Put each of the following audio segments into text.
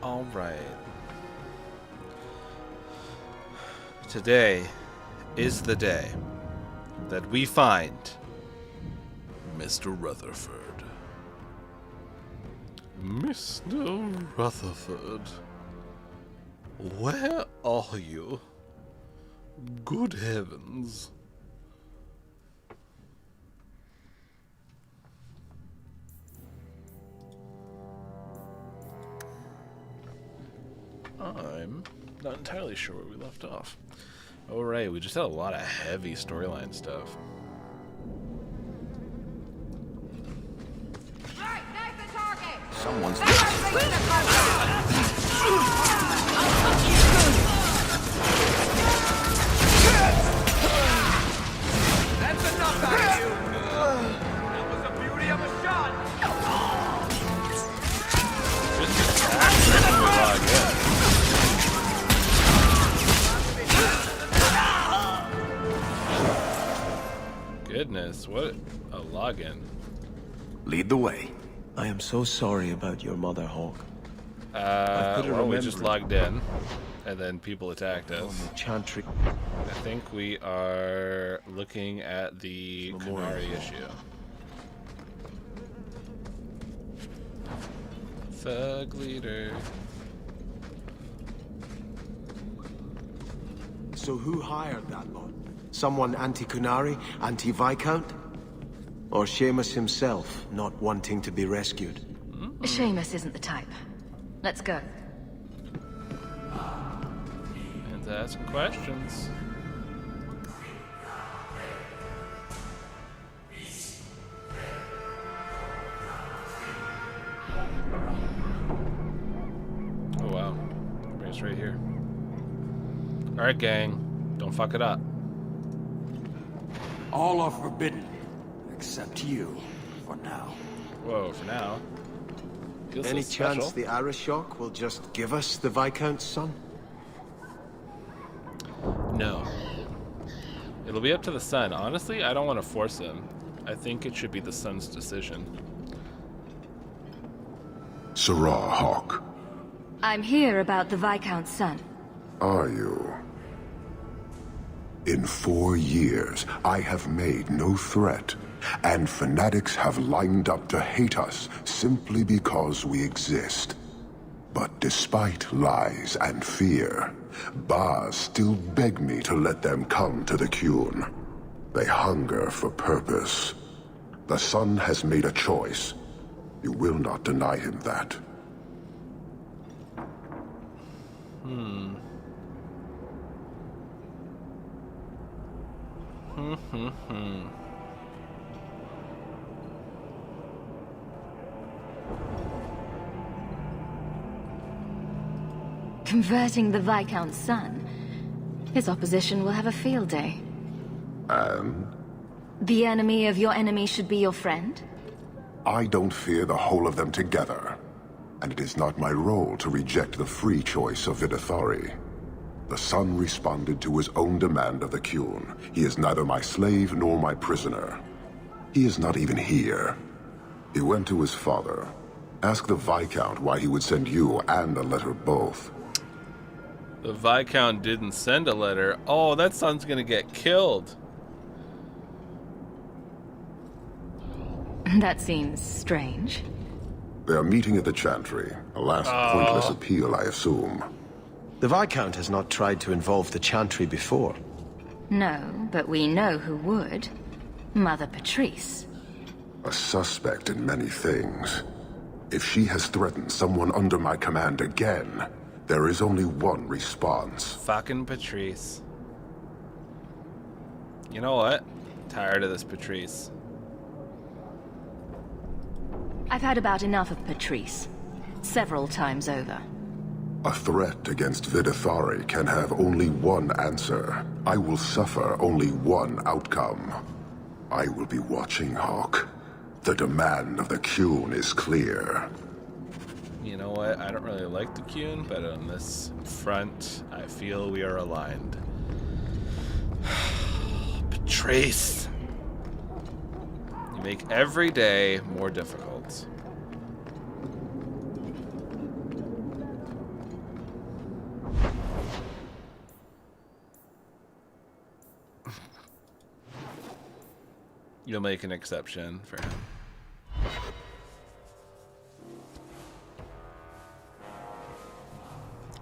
All right. Today is the day that we find Mr. Rutherford. Mr. Rutherford, where are you? Good heavens. I'm not entirely sure where we left off. Alright, we just had a lot of heavy storyline stuff. Right, knife the target! Someone's... That's enough out of you! That was the beauty of a shot! Just attack and log in. Goodness, what a login. Lead the way. I am so sorry about your mother, Hawk. Well, we just logged in, and then people attacked us. On the Chantry. I think we are looking at the Kunari issue. Thug leader. So who hired that lot? Someone anti-Kunari, anti-Viscount? Or Seamus himself, not wanting to be rescued? Seamus isn't the type. Let's go. And ask questions. Oh wow. It's right here. Alright, gang. Don't fuck it up. All are forbidden, except you, for now. Whoa, for now. Feels Any so special. chance the Arishok will just give us the Viscount's son? No. It'll be up to the son. Honestly, I don't want to force him. I think it should be the son's decision. Sarah Hawk, I'm here about the Viscount's son. are you? In 4 years, I have made no threat, and fanatics have lined up to hate us simply because we exist. But despite lies and fear, Baz still beg me to let them come to the Cullen. They hunger for purpose. The son has made a choice. You will not deny him that. Converting the Viscount's son. His opposition will have a field day. And The enemy of your enemy should be your friend? I don't fear the whole of them together. And it is not my role to reject the free choice of Vidithari. The son responded to his own demand of the Cullen. He is neither my slave nor my prisoner. He is not even here. He went to his father. Ask the Viscount why he would send you and a letter both. The Viscount didn't send a letter. Oh, that son's gonna get killed. That seems strange. They are meeting at the Chantry. A last pointless appeal, I assume. The Viscount has not tried to involve the Chantry before. No, but we know who would. Mother Patrice. A suspect in many things. If she has threatened someone under my command again, there is only one response. Fucking Patrice. You know what? Tired of this Patrice. I've had about enough of Patrice. Several times over. A threat against Vidithari can have only one answer. I will suffer only one outcome. I will be watching, Hawk. The demand of the Cullen is clear. You know what? I don't really like the Cullen, but on this front, I feel we are aligned. Patrice! You make every day more difficult. You'll make an exception for him.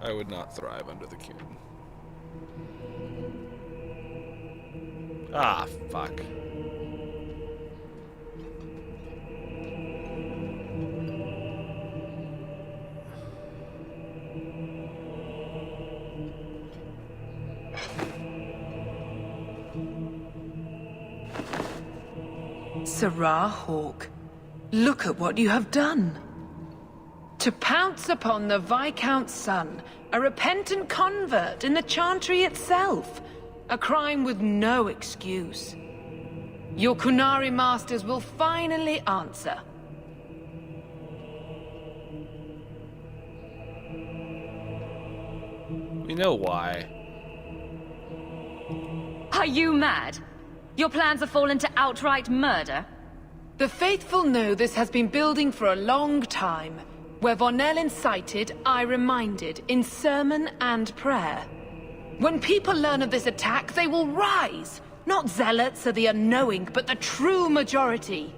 I would not thrive under the Cullen. Ah, fuck. Sarah Hawke, look at what you have done. To pounce upon the Viscount's son, a repentant convert in the Chantry itself, a crime with no excuse. Your Kunari masters will finally answer. We know why. Are you mad? Your plans have fallen to outright murder? The faithful know this has been building for a long time. Where Vonel incited, I reminded, in sermon and prayer. When people learn of this attack, they will rise. Not zealots or the unknowing, but the true majority.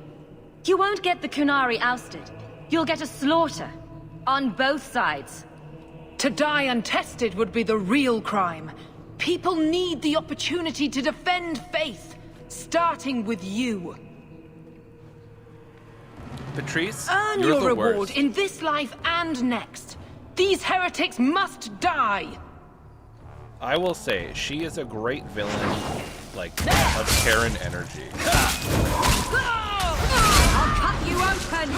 You won't get the Kunari ousted. You'll get a slaughter. On both sides. To die untested would be the real crime. People need the opportunity to defend faith, starting with you. Patrice, Earn you're your the reward worst. in this life and next. These heretics must die. I will say, she is a great villain, like, of Karen energy. I'll cut you open!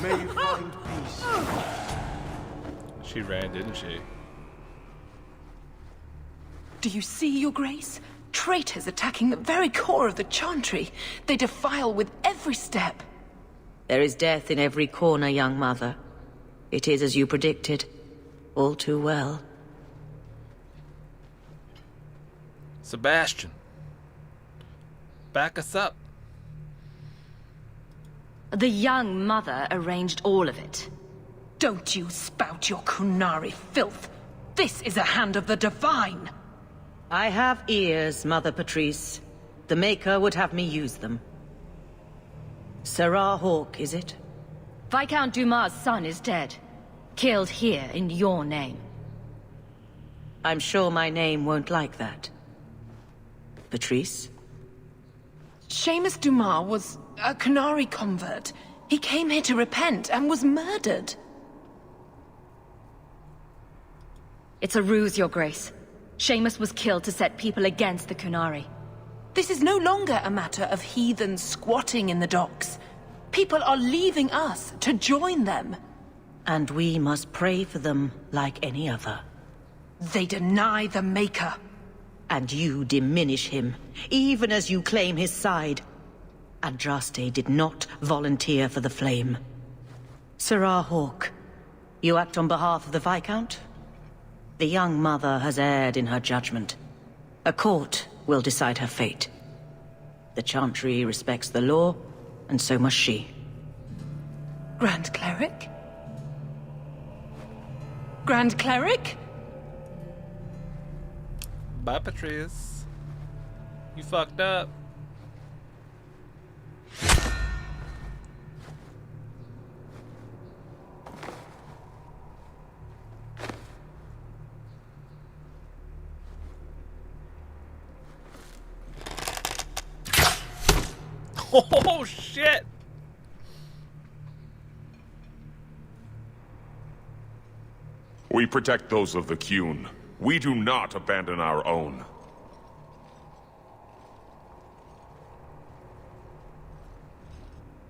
May you find peace. She ran, didn't she? Do you see, Your Grace? Traitors attacking the very core of the Chantry. They defile with every step. There is death in every corner, young mother. It is as you predicted. All too well. Sebastian. Back us up. The young mother arranged all of it. Don't you spout your Kunari filth. This is a hand of the divine. I have ears, Mother Patrice. The Maker would have me use them. Sarah Hawke, is it? Viscount Dumas' son is dead. Killed here in your name. I'm sure my name won't like that. Patrice? Seamus Dumas was a Kunari convert. He came here to repent and was murdered. It's a ruse, Your Grace. Seamus was killed to set people against the Kunari. This is no longer a matter of heathens squatting in the docks. People are leaving us to join them. And we must pray for them like any other. They deny the Maker. And you diminish him, even as you claim his side. Andraste did not volunteer for the flame. Sarah Hawke, you act on behalf of the Viscount? The young mother has erred in her judgment. A court will decide her fate. The Chantry respects the law, and so must she. Grand Cleric? Grand Cleric? Bye, Patrice. You fucked up. Oh, shit! We protect those of the Cullen. We do not abandon our own.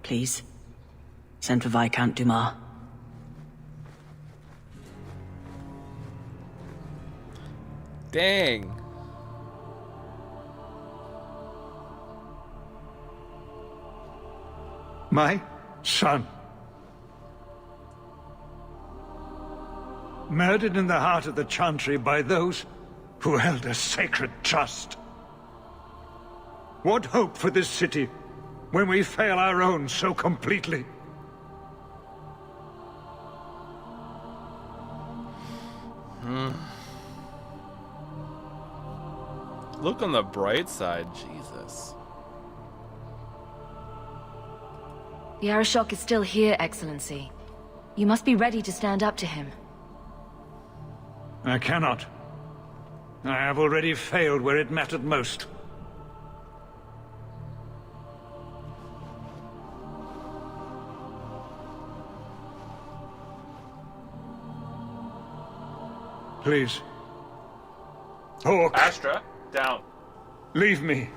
Please, send for Viscount Dumas. Dang. My son. murdered in the heart of the Chantry by those who held a sacred trust. What hope for this city when we fail our own so completely? Look on the bright side, Jesus. The Arishok is still here, Excellency. You must be ready to stand up to him. I cannot. I have already failed where it mattered most. Please. Hawk, Astra, down. leave me.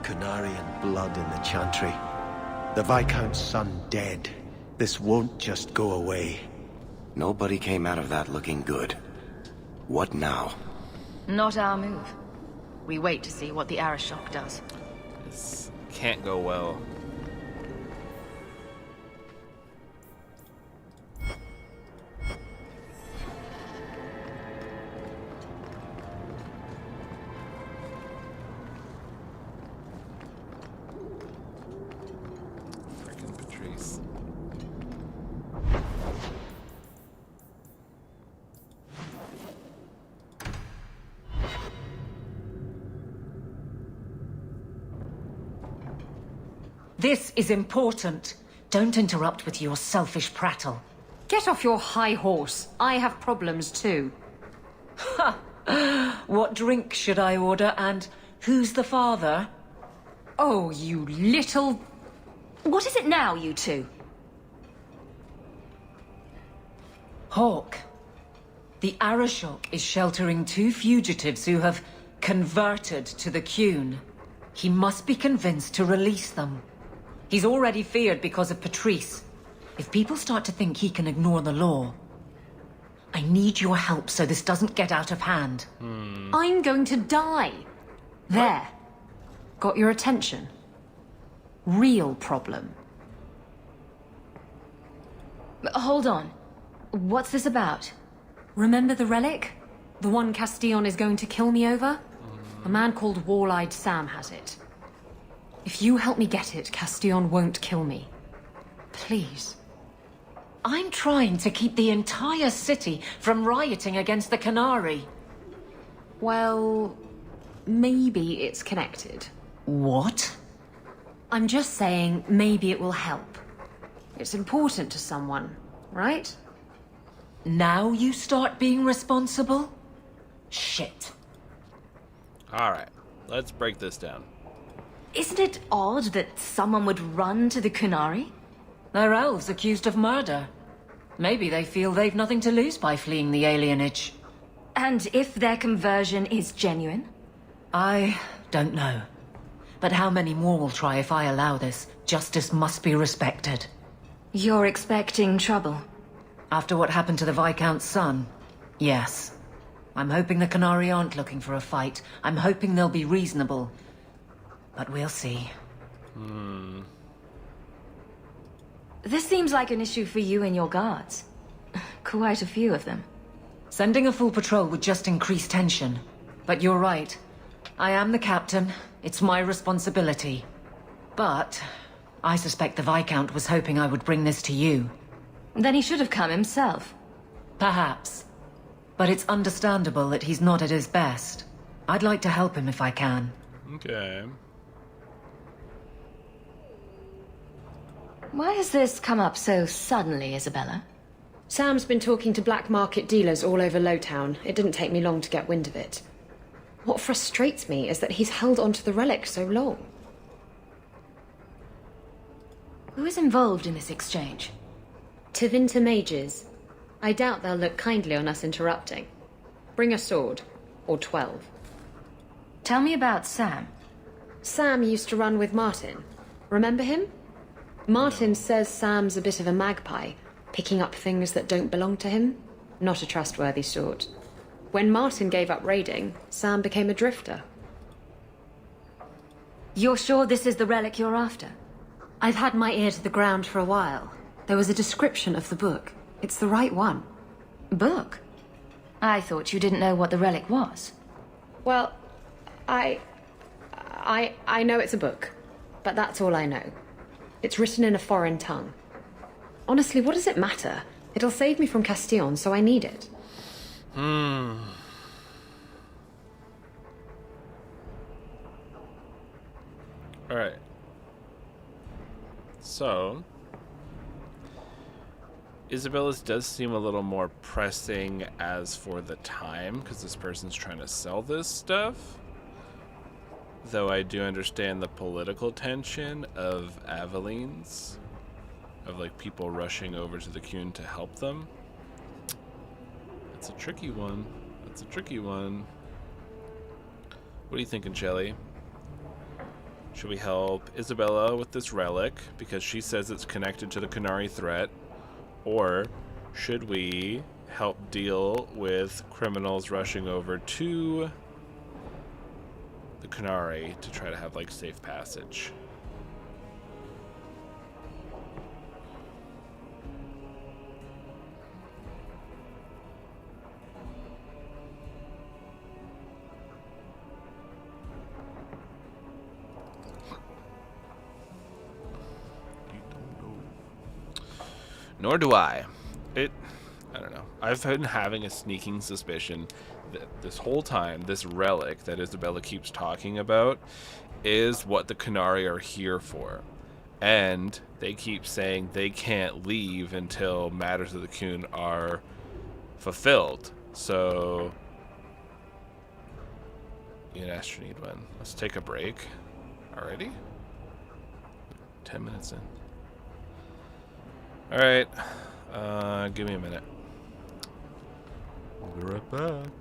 Canarian blood in the Chantry. The Viscount's son dead. This won't just go away. Nobody came out of that looking good. What now? Not our move. We wait to see what the Arishok does. This can't go well. Frickin' Patrice. This is important. Don't interrupt with your selfish prattle. Get off your high horse. I have problems too. Ha! What drink should I order, and who's the father? Oh, you little... What is it now, you two? Hawk. The Arishok is sheltering two fugitives who have converted to the Cullen. He must be convinced to release them. He's already feared because of Patrice. If people start to think he can ignore the law, I need your help so this doesn't get out of hand. I'm going to die. There. Got your attention? Real problem. Hold on. What's this about? Remember the relic? The one Castillon is going to kill me over? A man called Wall-Eyed Sam has it. If you help me get it, Castillon won't kill me. Please. I'm trying to keep the entire city from rioting against the Canary. Well, maybe it's connected. What? I'm just saying maybe it will help. It's important to someone, right? Now you start being responsible? Shit. Alright, let's break this down. Isn't it odd that someone would run to the Canary? They're elves accused of murder. Maybe they feel they've nothing to lose by fleeing the alienage. And if their conversion is genuine? I don't know. But how many more will try if I allow this? Justice must be respected. You're expecting trouble? After what happened to the Viscount's son? Yes. I'm hoping the Canary aren't looking for a fight. I'm hoping they'll be reasonable. But we'll see. This seems like an issue for you and your guards. Quite a few of them. Sending a full patrol would just increase tension. But you're right. I am the captain. It's my responsibility. But I suspect the Viscount was hoping I would bring this to you. Then he should have come himself. Perhaps. But it's understandable that he's not at his best. I'd like to help him if I can. Okay. Why has this come up so suddenly, Isabella? Sam's been talking to black market dealers all over Lowtown. It didn't take me long to get wind of it. What frustrates me is that he's held onto the relic so long. Who is involved in this exchange? Tevinter mages. I doubt they'll look kindly on us interrupting. Bring a sword. Or 12. Tell me about Sam. Sam used to run with Martin. Remember him? Martin says Sam's a bit of a magpie, picking up things that don't belong to him. Not a trustworthy sort. When Martin gave up raiding, Sam became a drifter. You're sure this is the relic you're after? I've had my ear to the ground for a while. There was a description of the book. It's the right one. Book? I thought you didn't know what the relic was. Well, I know it's a book, but that's all I know. It's written in a foreign tongue. Honestly, what does it matter? It'll save me from Castillon, so I need it. Alright. So, Isabella's does seem a little more pressing as for the time, because this person's trying to sell this stuff. Though I do understand the political tension of Aveline's, of like people rushing over to the Cullen to help them. That's a tricky one. That's a tricky one. What are you thinking, Shelley? Should we help Isabella with this relic because she says it's connected to the Qunari threat? Or should we help deal with criminals rushing over to the Qunari to try to have like safe passage? Nor do I. I don't know. I've been having a sneaking suspicion that this whole time, this relic that Isabella keeps talking about is what the Qunari are here for. And they keep saying they can't leave until matters of the Cullen are fulfilled. So, yes, you need one. Let's take a break. Already? 10 minutes in. Alright, give me a minute. We'll be right back.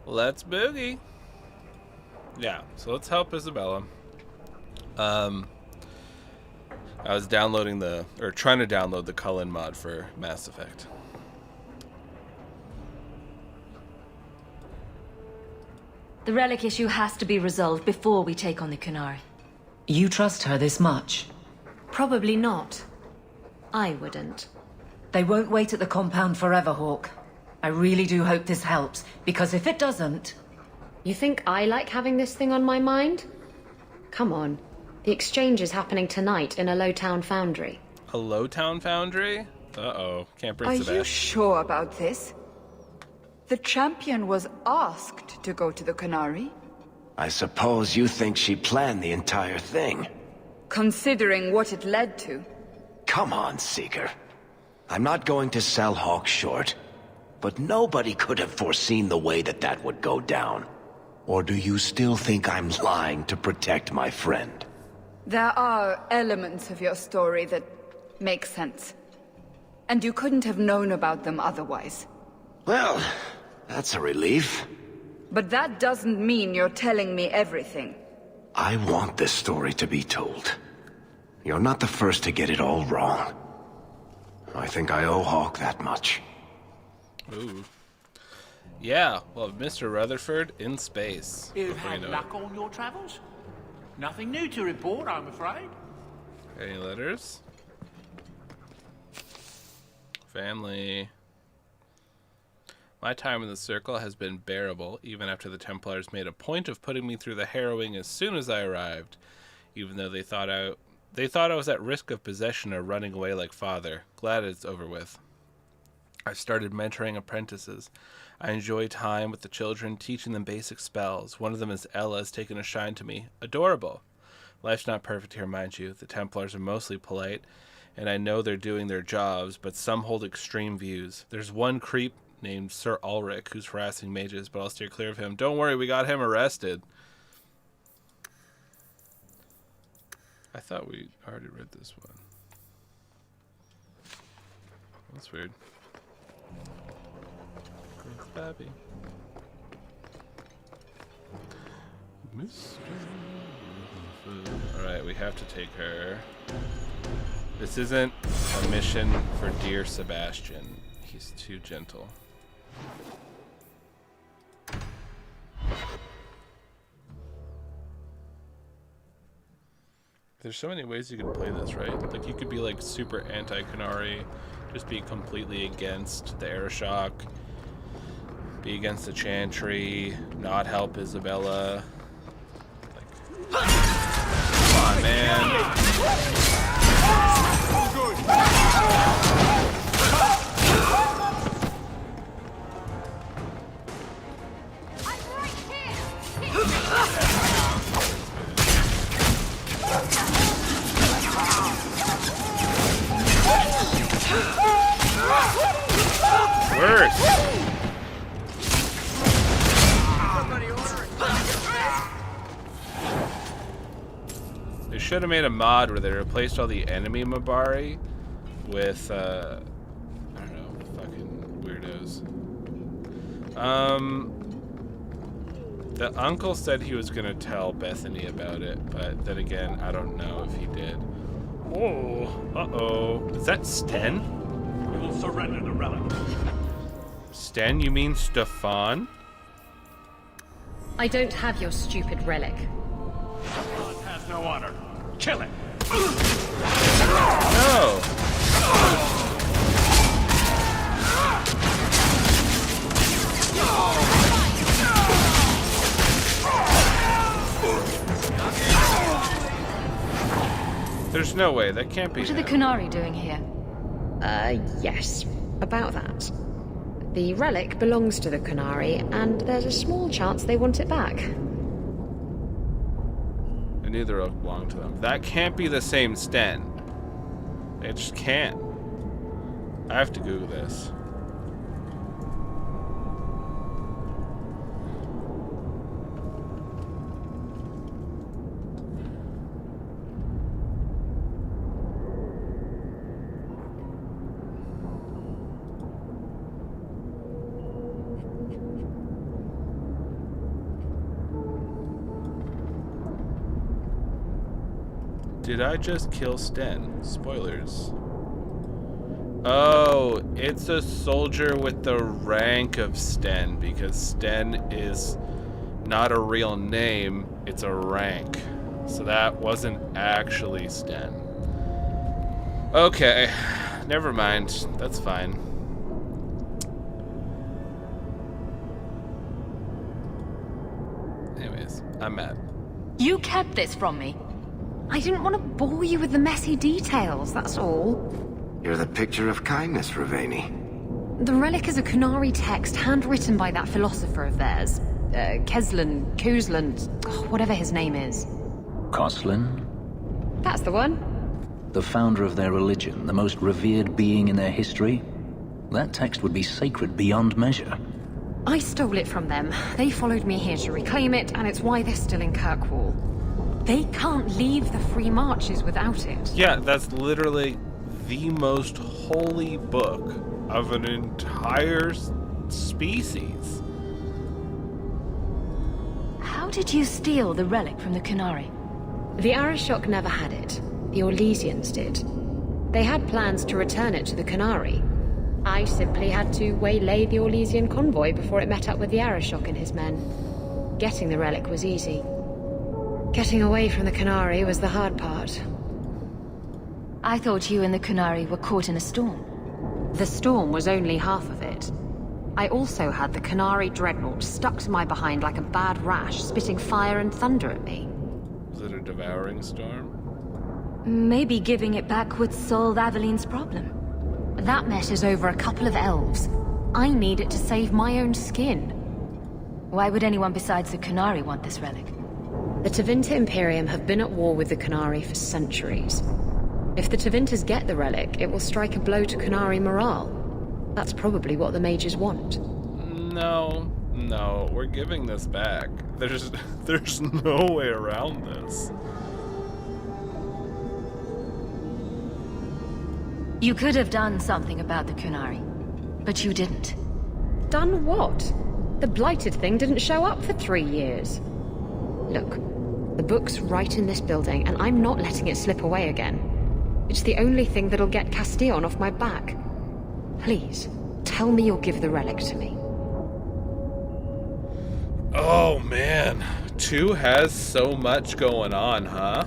Let's boogie. Yeah, so let's help Isabella. I was trying to download the Cullen mod for Mass Effect. The relic issue has to be resolved before we take on the Qunari. You trust her this much? Probably not. I wouldn't. They won't wait at the compound forever, Hawk. I really do hope this helps, because if it doesn't... You think I like having this thing on my mind? Come on. The exchange is happening tonight in a low-town foundry. A low-town foundry? Uh-oh. Can't bring Are Sebastian. you sure about this? The champion was asked to go to the Qunari. I suppose you think she planned the entire thing. Considering what it led to. Come on, Seeker. I'm not going to sell Hawk short, but nobody could have foreseen the way that would go down. Or do you still think I'm lying to protect my friend? There are elements of your story that make sense. And you couldn't have known about them otherwise. Well, that's a relief. But that doesn't mean you're telling me everything. I want this story to be told. You're not the first to get it all wrong. I think I owe Hawk that much. Ooh. Yeah, well, Mr. Rutherford in space. You've had luck on your travels? Nothing new to report, I'm afraid. Any letters? Family. My time in the Circle has been bearable, even after the Templars made a point of putting me through the harrowing as soon as I arrived, even though they thought I was at risk of possession or running away like father. Glad it's over with. I've started mentoring apprentices. I enjoy time with the children, teaching them basic spells. One of them is Ella, has taken a shine to me. Adorable. Life's not perfect here, mind you. The Templars are mostly polite, and I know they're doing their jobs, but some hold extreme views. There's one creep named Sir Ulrich who's harassing mages, but I'll steer clear of him. Don't worry, we got him arrested. I thought we already read this one. That's weird. Babby. Alright, we have to take her. This isn't a mission for dear Sebastian. He's too gentle. There's so many ways you can play this, right? Like, you could be like super anti-Qunari, just be completely against the Airshok, be against the Chantry, not help Isabella. Like, come on, man. They should have made a mod where they replaced all the enemy Mabari with, I don't know, fucking weirdos. The uncle said he was gonna tell Bethany about it, but then again, I don't know if he did. Oh, uh-oh. Is that Sten? We will surrender the relic. Sten, you mean Stefan? I don't have your stupid relic. God has no honor. Kill it. No. There's no way. That can't be. What are the Qunari doing here? Yes. About that. The relic belongs to the Qunari, and there's a small chance they want it back. I knew the relic belonged to them. That can't be the same Sten. It just can't. I have to Google this. Did I just kill Sten? Spoilers. Oh, it's a soldier with the rank of Sten, because Sten is not a real name, it's a rank. So that wasn't actually Sten. Okay, never mind. That's fine. Anyways, I'm mad. You kept this from me. I didn't want to bore you with the messy details, that's all. You're the picture of kindness, Raveni. The relic is a Qunari text handwritten by that philosopher of theirs. Keslan, whatever his name is. Coslin? That's the one. The founder of their religion, the most revered being in their history? That text would be sacred beyond measure. I stole it from them. They followed me here to reclaim it, and it's why they're still in Kirkwall. They can't leave the Free Marches without it. Yeah, that's literally the most holy book of an entire species. How did you steal the relic from the Qunari? The Arishok never had it. The Orlesians did. They had plans to return it to the Qunari. I simply had to waylay the Orlesian convoy before it met up with the Arishok and his men. Getting the relic was easy. Getting away from the Qunari was the hard part. I thought you and the Qunari were caught in a storm. The storm was only half of it. I also had the Qunari dreadnought stuck to my behind like a bad rash, spitting fire and thunder at me. Was it a devouring storm? Maybe giving it back would solve Aveline's problem. That mess is over a couple of elves. I need it to save my own skin. Why would anyone besides the Qunari want this relic? The Tevinter Imperium have been at war with the Qunari for centuries. If the Tevinters get the relic, it will strike a blow to Qunari morale. That's probably what the mages want. No, we're giving this back. There's no way around this. You could have done something about the Qunari, but you didn't. Done what? The blighted thing didn't show up for 3 years. Look, the book's right in this building, and I'm not letting it slip away again. It's the only thing that'll get Castillon off my back. Please, tell me you'll give the relic to me. Oh, man. 2 has so much going on, huh?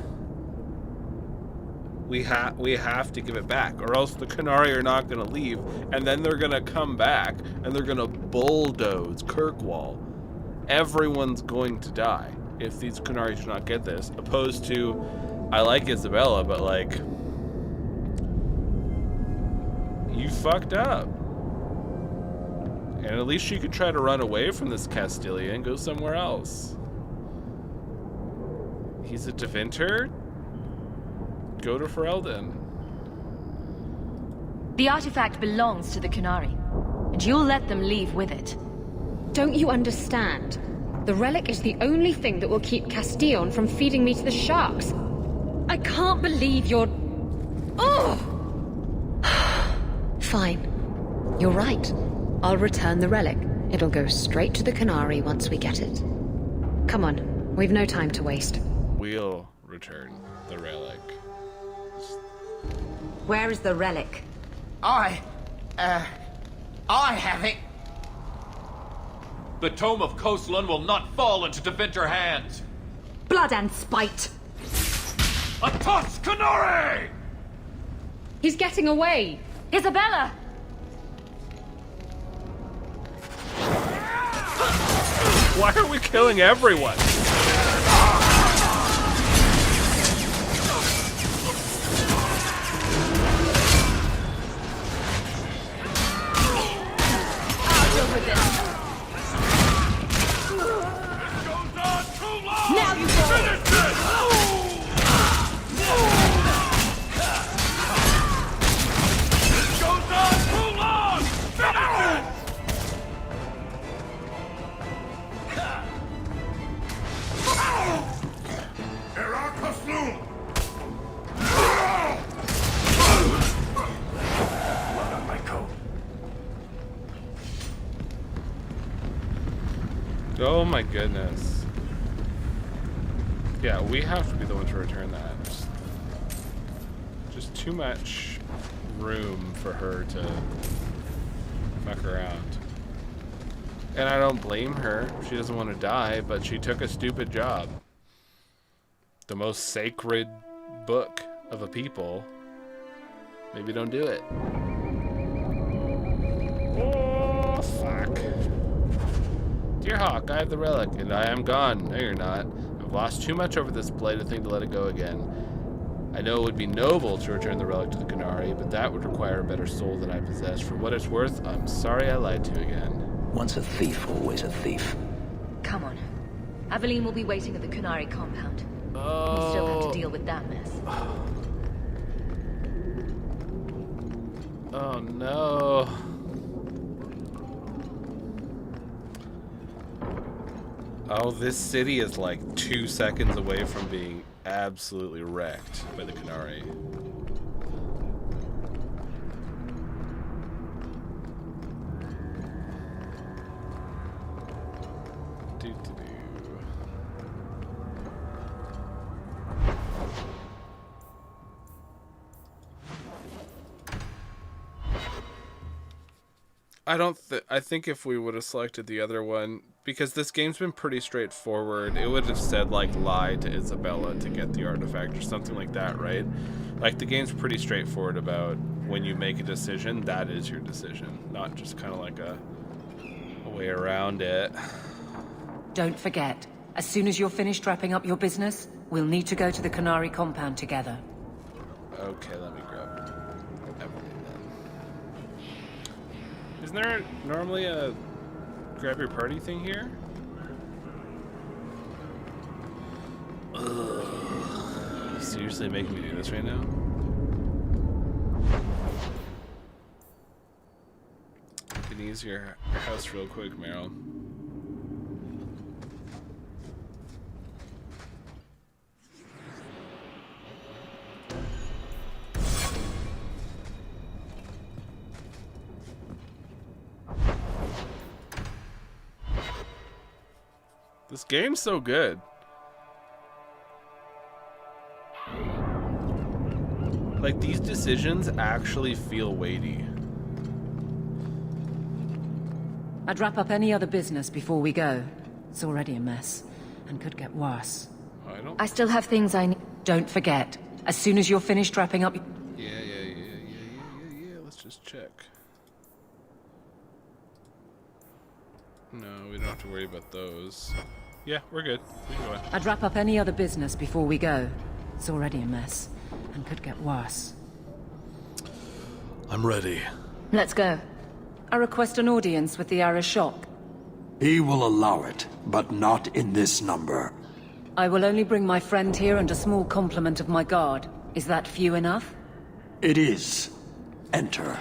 We have to give it back, or else the Qunari are not going to leave, and then they're going to come back, and they're going to bulldoze Kirkwall. Everyone's going to die if these Qunari do not get this, opposed to, I like Isabella, but like, you fucked up. And at least she could try to run away from this Castilia and go somewhere else. He's a Deventer? Go to Ferelden. The artifact belongs to the Qunari, and you'll let them leave with it. Don't you understand? The relic is the only thing that will keep Castillon from feeding me to the sharks. I can't believe you're... Oh! Fine. You're right. I'll return the relic. It'll go straight to the Qunari once we get it. Come on, we've no time to waste. We'll return the relic. Where is the relic? I have it. The Tome of Cullen will not fall into Deventer hands. Blood and spite! A toss, Qunari! He's getting away! Isabella! Why are we killing everyone? I'll deal with this. Now you finish this! This goes on too long! Finish it! Oh my goodness. Yeah, we have to be the one to return that. Just too much room for her to fuck around. And I don't blame her. She doesn't want to die, but she took a stupid job. The most sacred book of a people. Maybe don't do it. Oh, fuck. Dear Hawk, I have the relic, and I am gone. No, you're not. I've lost too much over this blighted thing to let it go again. I know it would be noble to return the relic to the Qunari, but that would require a better soul than I possess. For what it's worth, I'm sorry I lied to you again. Once a thief, always a thief. Come on. Aveline will be waiting at the Qunari compound. We'll still have to deal with that mess. Oh no. Oh, this city is like 2 seconds away from being absolutely wrecked by the Qunari. I think if we would have selected the other one, because this game's been pretty straightforward, it would have said like lie to Isabella to get the artifact or something like that, right? Like the game's pretty straightforward about when you make a decision, that is your decision, not just kind of like a way around it. Don't forget, as soon as you're finished wrapping up your business, we'll need to go to the Qunari compound together. Okay, let me grab everything then. Isn't there normally a grab your party thing here? Ugh. Seriously making me do this right now? You can use your house real quick, Meryl. This game's so good. Like, these decisions actually feel weighty. I'd wrap up any other business before we go. It's already a mess, and could get worse. I still have things I need. Don't forget, as soon as you're finished wrapping up... Yeah. Let's just check. No, we don't have to worry about those. Yeah, we're good. We can go ahead. I'd wrap up any other business before we go. It's already a mess, and could get worse. I'm ready. Let's go. I request an audience with the Arashok. He will allow it, but not in this number. I will only bring my friend here and a small complement of my guard. Is that few enough? It is. Enter.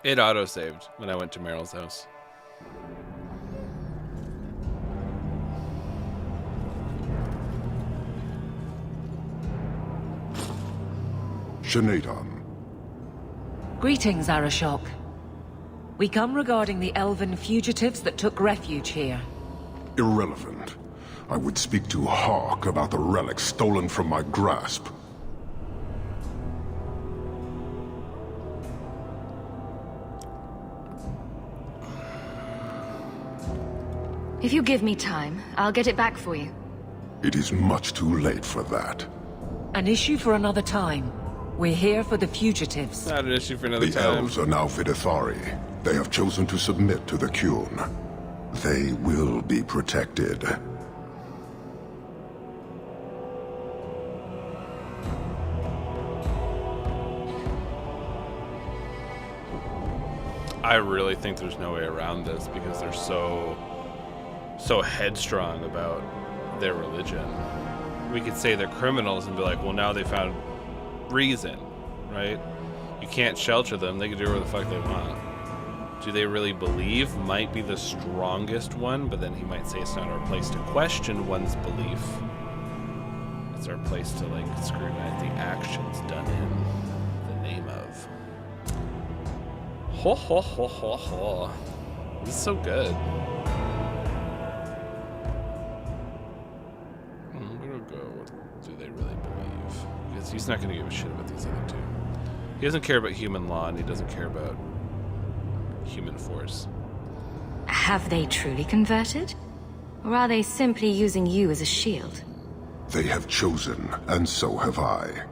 It auto-saved when I went to Meryl's house. Shanaton. Greetings, Arashok. We come regarding the elven fugitives that took refuge here. Irrelevant. I would speak to Hawk about the relic stolen from my grasp. If you give me time, I'll get it back for you. It is much too late for that. An issue for another time. We're here for the fugitives. Not an issue for another The time. elves are now Vidithari. They have chosen to submit to the Cullen. They will be protected. I really think there's no way around this because they're so headstrong about their religion. We could say they're criminals and be like, well, now they found reason, right? You can't shelter them. They can do whatever the fuck they want. Do they really believe? Might be the strongest one, but then he might say it's not our place to question one's belief. It's our place to, like, scrutinize the actions done in the name of. Ho ho ho ho ho. This is so good. I'm gonna go with, do they really believe? Because he's not gonna give a shit about these other two. He doesn't care about human law, and he doesn't care about human force. Have they truly converted? Or are they simply using you as a shield? They have chosen, and so have I.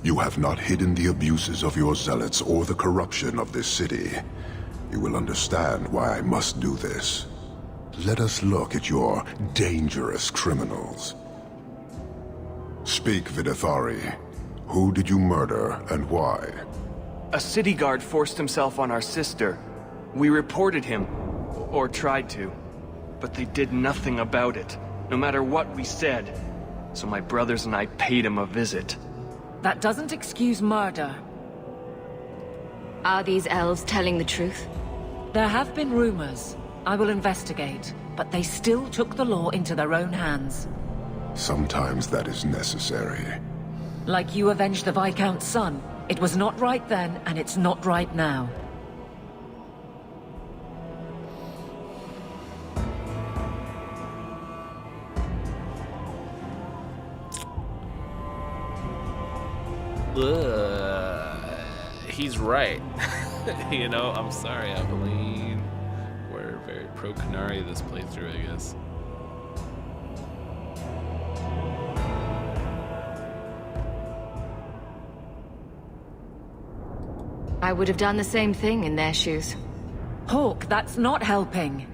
You have not hidden the abuses of your zealots or the corruption of this city. You will understand why I must do this. Let us look at your dangerous criminals. Speak, Vidithari. Who did you murder, and why? A city guard forced himself on our sister. We reported him, or tried to, but they did nothing about it, no matter what we said. So my brothers and I paid him a visit. That doesn't excuse murder. Are these elves telling the truth? There have been rumors. I will investigate, but they still took the law into their own hands. Sometimes that is necessary. Like you avenged the Viscount's son. It was not right then, and it's not right now. He's right. You know, I'm sorry, Aveline. We're very pro-Canary this playthrough, I guess. I would have done the same thing in their shoes. Hawk, that's not helping.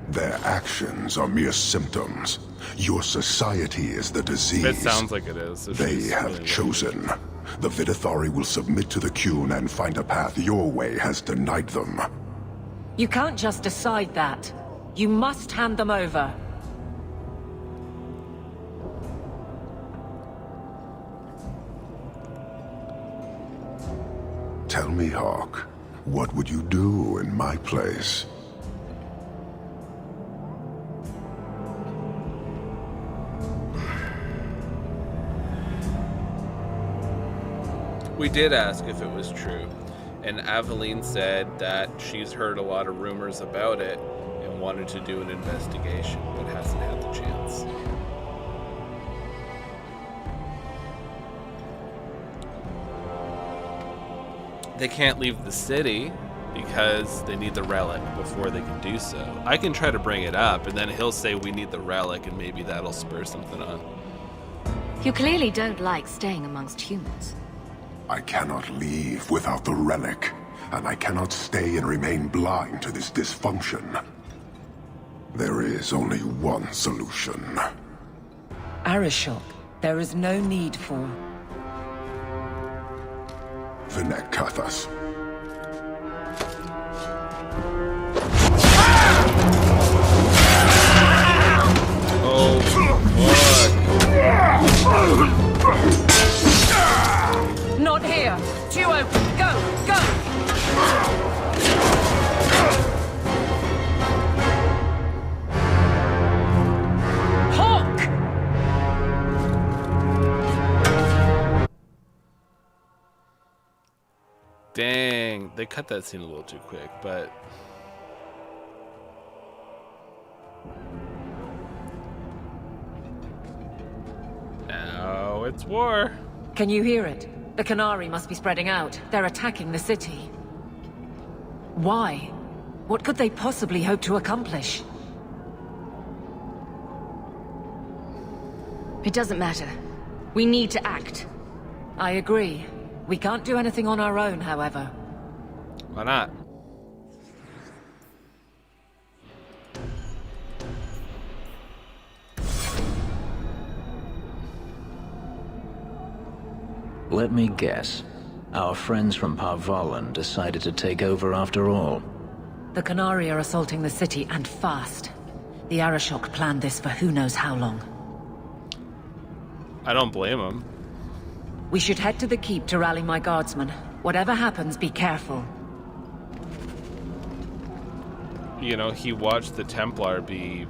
Their actions are mere symptoms. Your society is the disease. It sounds like it is. So they have really chosen. The Vidithari will submit to the Cullen and find a path your way has denied them. You can't just decide that. You must hand them over. Tell me, Hawk, what would you do in my place? We did ask if it was true. And Aveline said that she's heard a lot of rumors about it and wanted to do an investigation, but hasn't had the chance. They can't leave the city because they need the relic before they can do so. I can try to bring it up, and then he'll say we need the relic, and maybe that'll spur something on. You clearly don't like staying amongst humans. I cannot leave without the relic, and I cannot stay and remain blind to this dysfunction. There is only one solution. Arashok, there is no need for... Vinekathas. Oh, fuck. Not here! Duo, go! Go! Hawk! Dang, they cut that scene a little too quick, but... Now it's war. Can you hear it? The Canary must be spreading out. They're attacking the city. Why? What could they possibly hope to accomplish? It doesn't matter. We need to act. I agree. We can't do anything on our own, however. Why not? Let me guess. Our friends from Parvalan decided to take over after all. The Canary are assaulting the city, and fast. The Arashok planned this for who knows how long. I don't blame him. We should head to the keep to rally my guardsmen. Whatever happens, be careful. You know, he watched the Templar be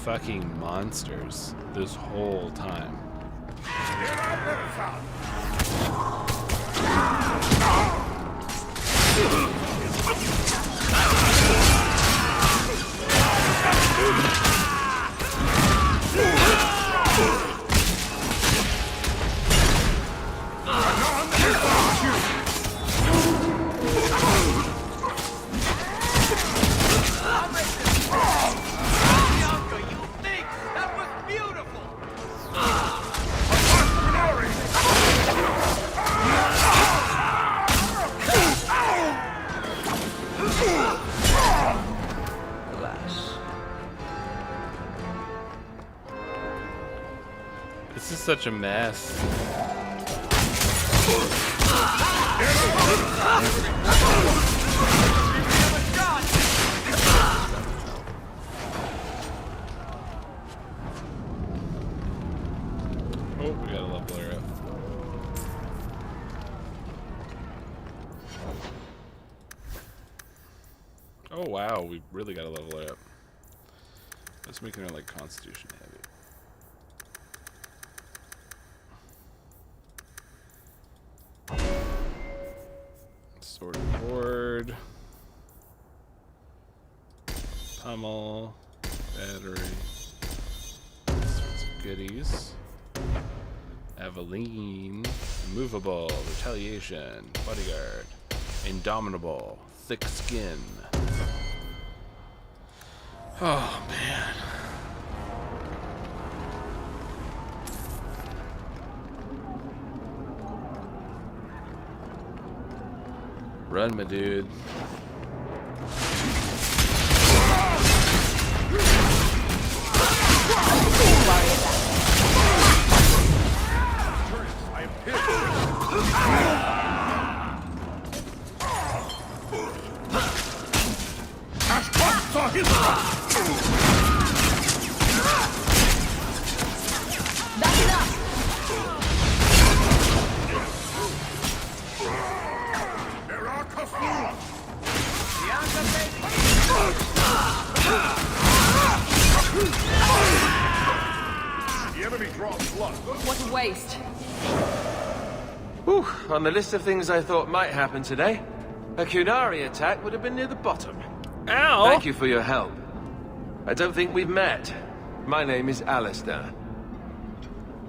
fucking monsters this whole time. This is such a mess. Oh, we got a level her up. Oh wow, we really got to level her up. Let's make her like Constitution heavy. Sword and board, pummel, battery, sorts of goodies. Aveline, immovable, retaliation, bodyguard, indomitable, thick skin. Oh man. Run, my dude. What a waste. Whew, on the list of things I thought might happen today, a Kunari attack would have been near the bottom. Ow! Thank you for your help. I don't think we've met. My name is Alistair.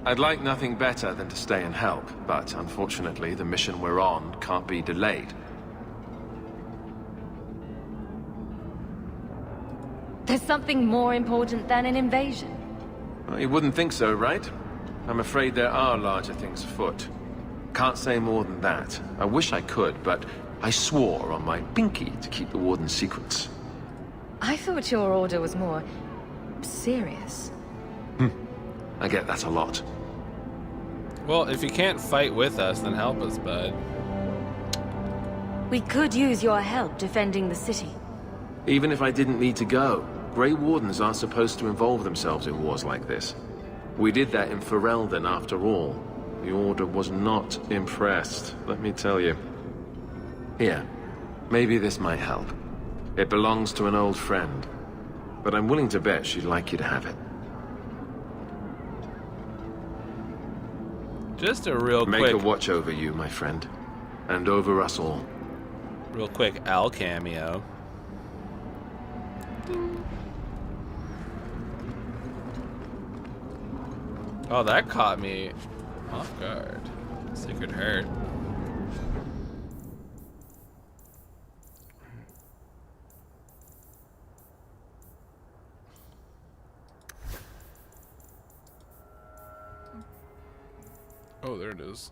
I'd like nothing better than to stay and help, but unfortunately the mission we're on can't be delayed. There's something more important than an invasion. Well, you wouldn't think so, right? I'm afraid there are larger things afoot. Can't say more than that. I wish I could, but I swore on my pinky to keep the Warden's secrets. I thought your order was more serious. I get that a lot. Well, if you can't fight with us, then help us, bud. We could use your help defending the city. Even if I didn't need to go, Grey Wardens aren't supposed to involve themselves in wars like this. We did that in Ferelden after all. The Order was not impressed, let me tell you. Here, maybe this might help. It belongs to an old friend, but I'm willing to bet she'd like you to have it. Just a real Make quick... a watch over you, my friend. And over us all. Real quick Al cameo. Oh, that caught me off guard. Secret hurt. Oh, there it is.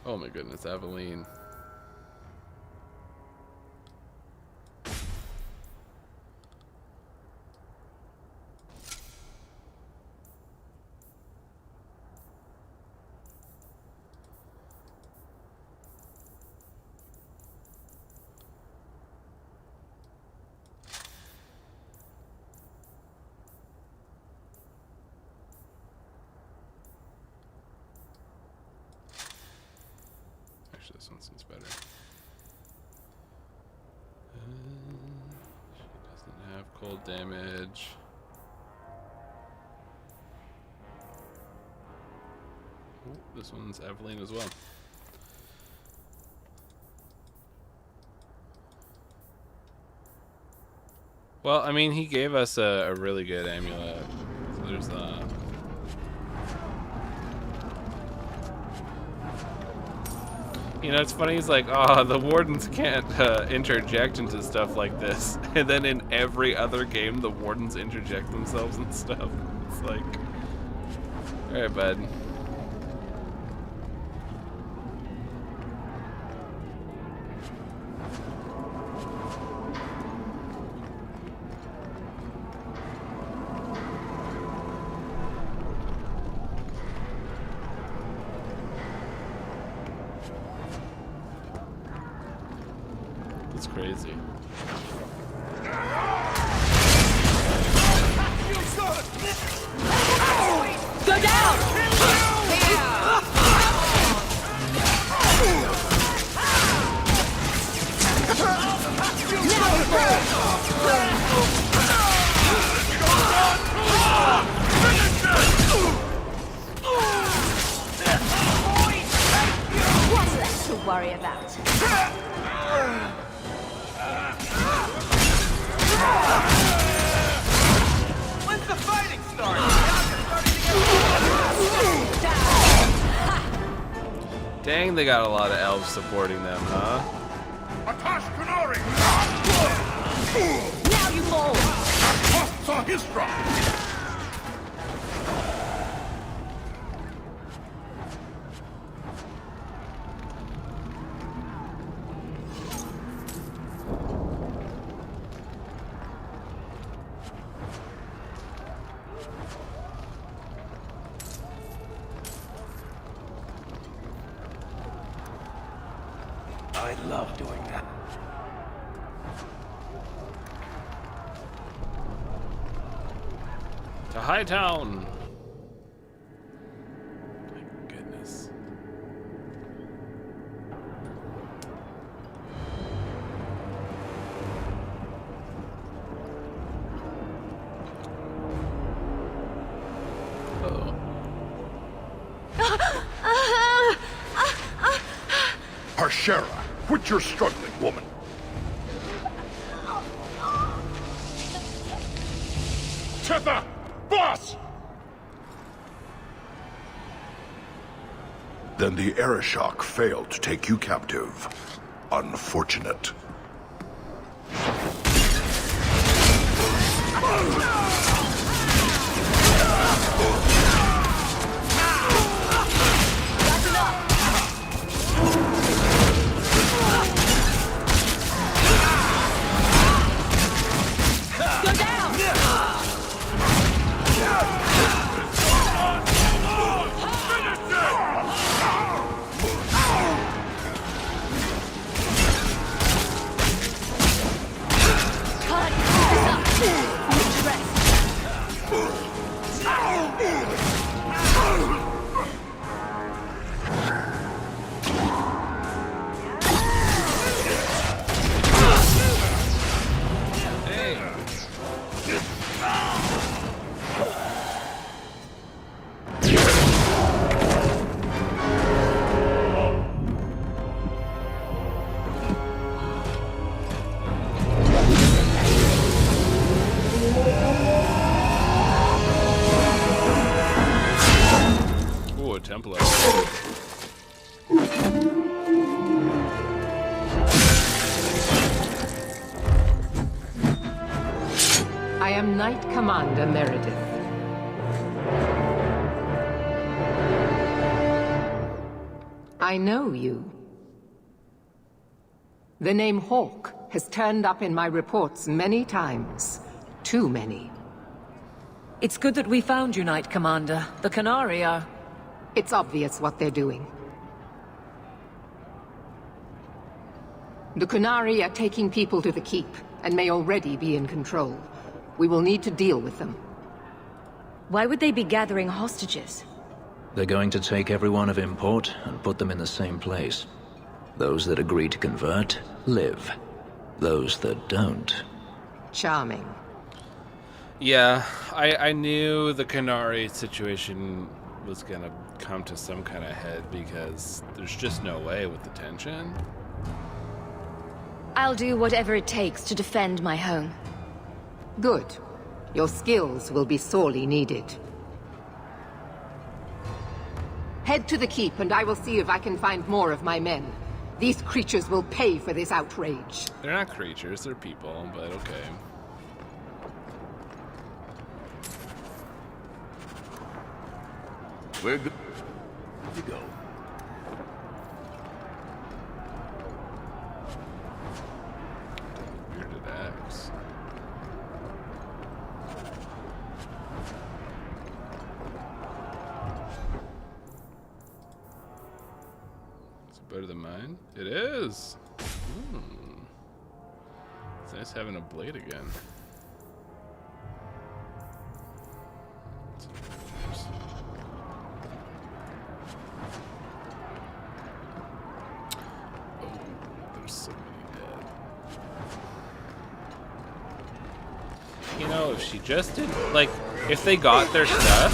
Oh my goodness, Aveline. This one seems better. She doesn't have cold damage. Ooh, this one's Aveline as well. Well, I mean, he gave us a really good amulet. So there's you know, it's funny, he's like, oh, the Wardens can't interject into stuff like this. And then in every other game, the Wardens interject themselves and stuff. It's like, alright, bud. It's crazy. Go down! What's left to worry about? When's the fighting start? Dang, they got a lot of elves supporting them, huh? Atash Kunari! Now you fall! Saw his drop! I love doing that. To Hightown! My goodness. Harshera, quit your struggling, woman. Tetha! Boss! Then the Arishok failed to take you captive. Unfortunate. Go down! Templar. I am Knight Commander Meredith. I know you. The name Hawk has turned up in my reports many times. Too many. It's good that we found you, Knight Commander. The Canary are... It's obvious what they're doing. The Canary are taking people to the Keep, and may already be in control. We will need to deal with them. Why would they be gathering hostages? They're going to take everyone of import and put them in the same place. Those that agree to convert, live. Those that don't... Charming. Yeah, I knew the Canary situation was gonna come to some kind of head because there's just no way with the tension. I'll do whatever it takes to defend my home. Good. Your skills will be sorely needed. Head to the Keep and I will see if I can find more of my men. These creatures will pay for this outrage. They're not creatures, they're people, but okay. We're good to go. Bearded axe. Is it better than mine? It is! It's nice having a blade again. You know, if she just did, like, if they got their stuff,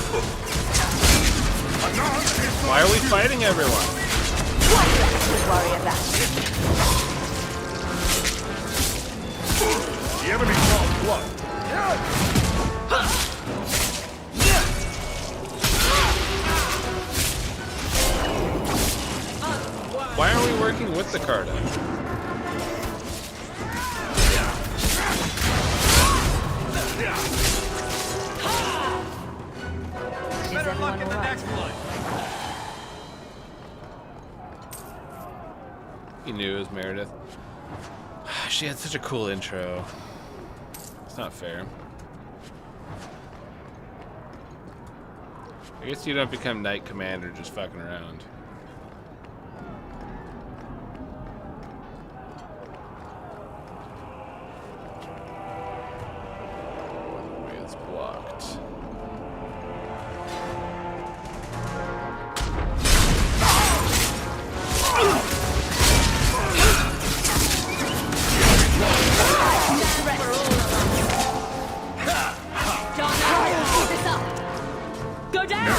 why are we fighting everyone? What should worry about? The enemy draws blood. Why aren't we working with the Carta? Better luck in the next one. You knew it was Meredith. She had such a cool intro. It's not fair. I guess you don't become Knight Commander just fucking around. It's blocked. Go down!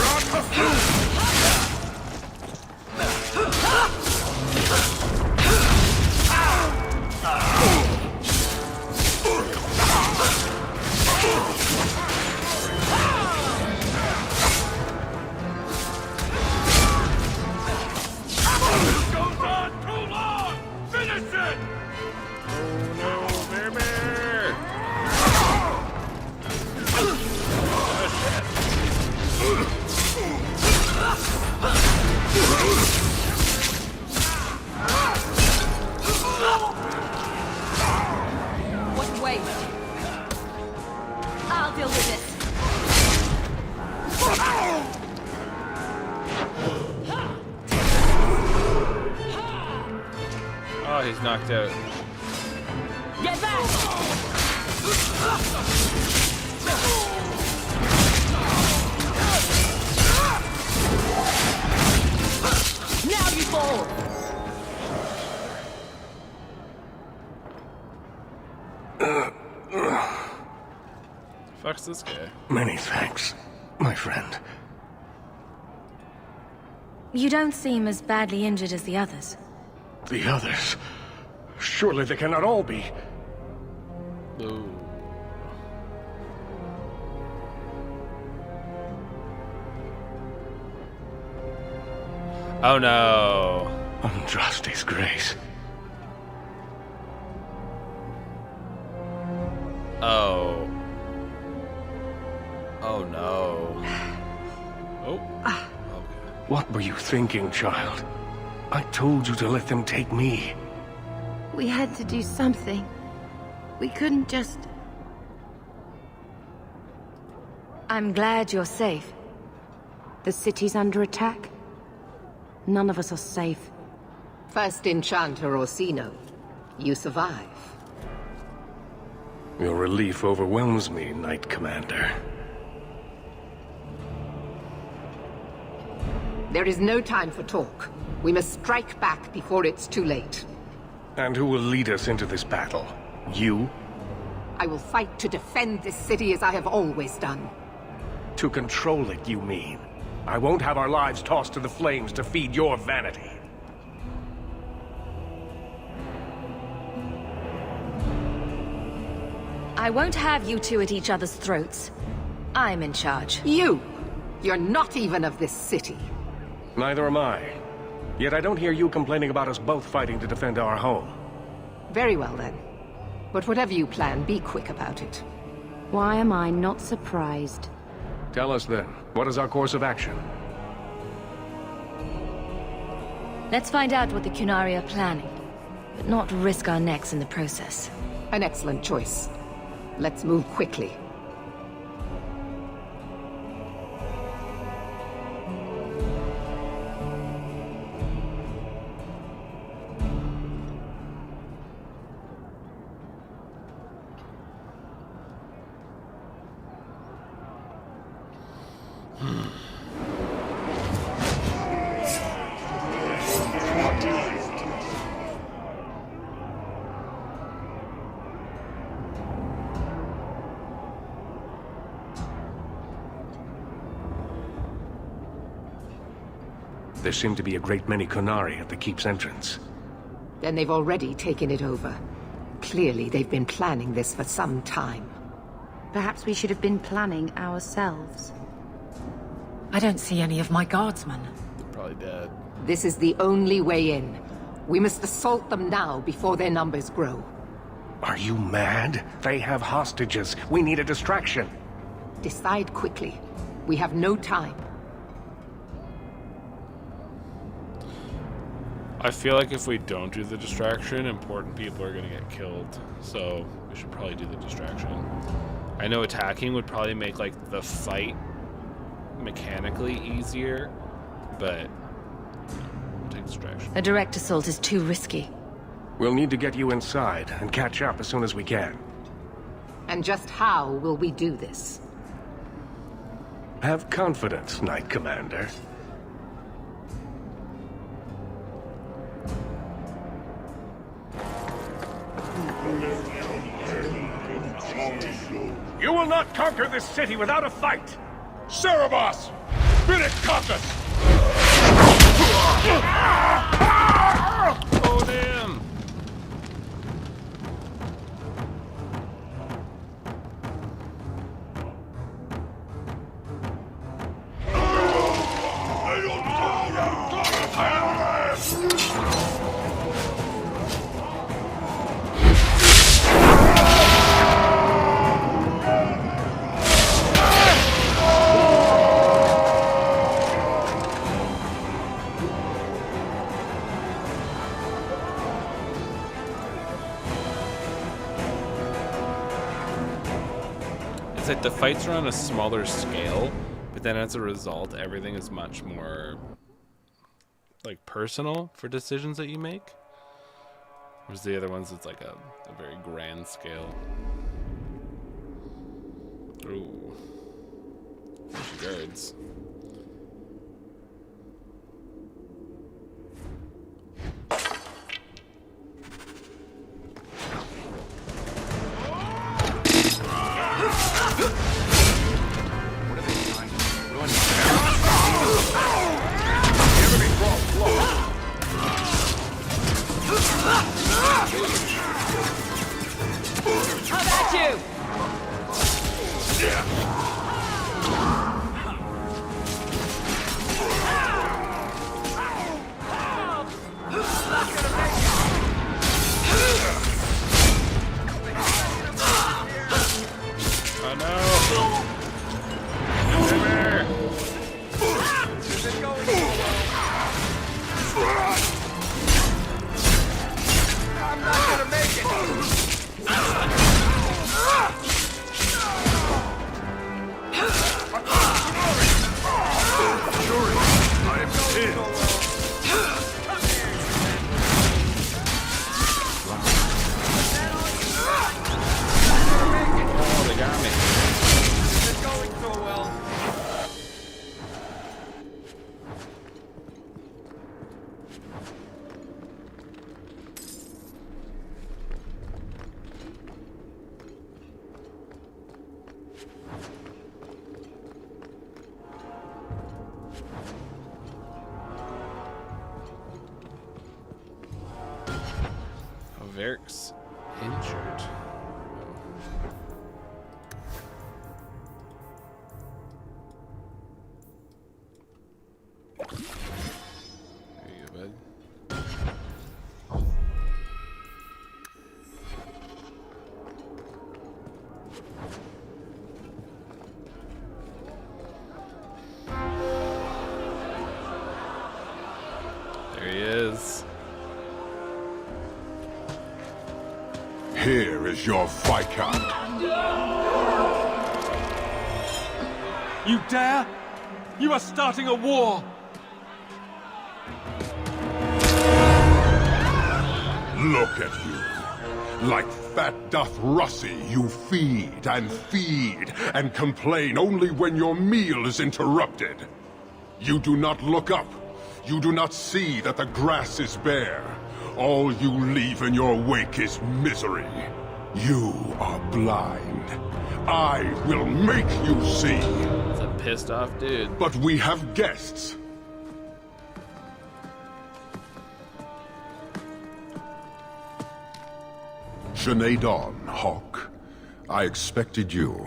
Oh, he's knocked out. Get back! Now you fall! Fuck's this guy? Many thanks, my friend. You don't seem as badly injured as the others. The others? Surely they cannot all be. Ooh. Oh no. Andraste's grace. Oh. Oh no. Oh. What were you thinking, child? I told you to let them take me. We had to do something. We couldn't just... I'm glad you're safe. The city's under attack. None of us are safe. First Enchanter Orsino, you survive. Your relief overwhelms me, Knight Commander. There is no time for talk. We must strike back before it's too late. And who will lead us into this battle? You? I will fight to defend this city as I have always done. To control it, you mean? I won't have our lives tossed to the flames to feed your vanity. I won't have you two at each other's throats. I'm in charge. You! You're not even of this city. Neither am I. Yet I don't hear you complaining about us both fighting to defend our home. Very well then. But whatever you plan, be quick about it. Why am I not surprised? Tell us then, what is our course of action? Let's find out what the Qunari are planning, but not risk our necks in the process. An excellent choice. Let's move quickly. There seem to be a great many Qunari at the keep's entrance. Then they've already taken it over. Clearly, they've been planning this for some time. Perhaps we should have been planning ourselves. I don't see any of my guardsmen. They're probably dead. This is the only way in. We must assault them now before their numbers grow. Are you mad? They have hostages. We need a distraction. Decide quickly. We have no time. I feel like if we don't do the distraction, important people are going to get killed. So we should probably do the distraction. I know attacking would probably make like the fight mechanically easier, but we'll take distraction. A direct assault is too risky. We'll need to get you inside and catch up as soon as we can. And just how will we do this? Have confidence, Knight Commander. You will not conquer this city without a fight! Cerebos! Spirit Caucus! Oh, damn! It's like the fights are on a smaller scale, but then as a result, everything is much more like personal for decisions that you make. Whereas the other ones, it's like a very grand scale. Ooh. Guards. How about you? Oh no! Never! Is it going so well? I'm not gonna make it! I am in. Oh, they got me. Is it going so well? Verk's injured. There you go, bud. There he is. Here is your Viscount. You dare? You are starting a war! Look at you. Like fat doth Russie, you feed and complain only when your meal is interrupted. You do not look up. You do not see that the grass is bare. All you leave in your wake is misery. You are blind. I will make you see. It's a pissed off dude. But we have guests. Sinead Dawn, Hawk. I expected you.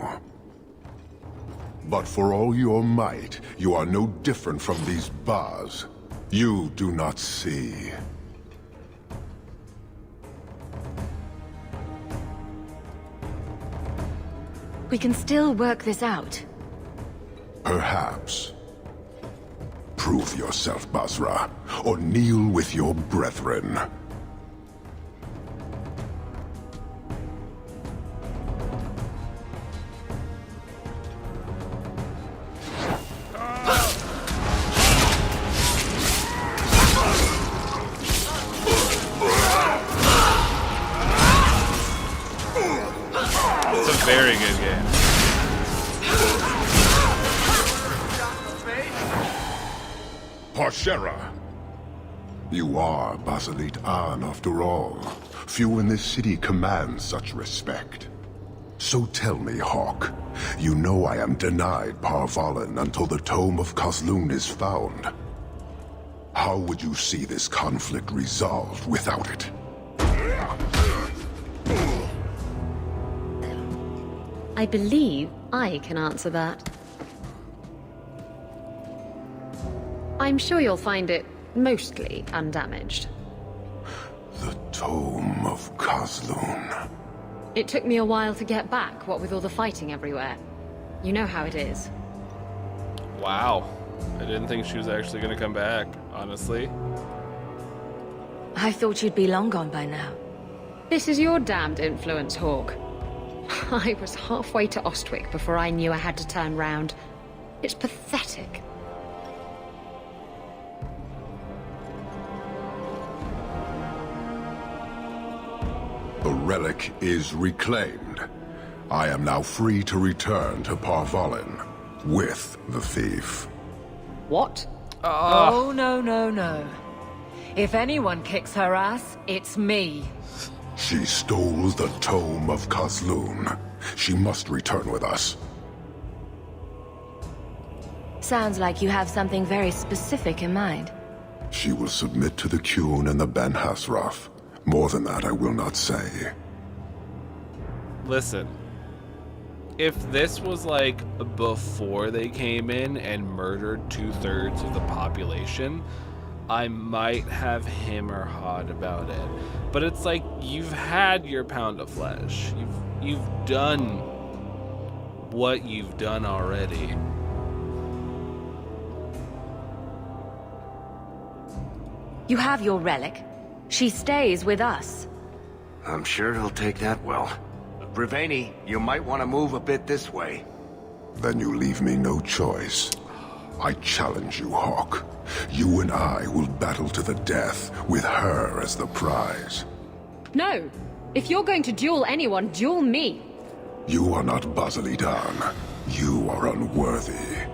But for all your might, you are no different from these bars. You do not see. We can still work this out. Perhaps. Prove yourself, Basra, or kneel with your brethren. It's a very good game. Parshera! You are Basilit An, after all. Few in this city command such respect. So tell me, Hawk, you know I am denied Parvalen until the Tome of Kozlun is found. How would you see this conflict resolved without it? I believe I can answer that. I'm sure you'll find it mostly undamaged. The Tome of Kozlun. It took me a while to get back, what with all the fighting everywhere. You know how it is. Wow. I didn't think she was actually going to come back, honestly. I thought you'd be long gone by now. This is your damned influence, Hawk. I was halfway to Ostwick before I knew I had to turn round. It's pathetic. The relic is reclaimed. I am now free to return to Parvalin with the thief. What? Oh, no. If anyone kicks her ass, it's me. She stole the Tome of Kozlun. She must return with us. Sounds like you have something very specific in mind. She will submit to the Qun and the Ben Hasrath. More than that, I will not say. Listen. If this was like before they came in and murdered 2/3 of the population, I might have him or hawed about it. But it's like you've had your pound of flesh. You've done what you've done already. You have your relic. She stays with us. I'm sure he'll take that well. Breveni, you might want to move a bit this way. Then you leave me no choice. I challenge you, Hawk. You and I will battle to the death, with her as the prize. No. If you're going to duel anyone, duel me. You are not Basilidan. You are unworthy.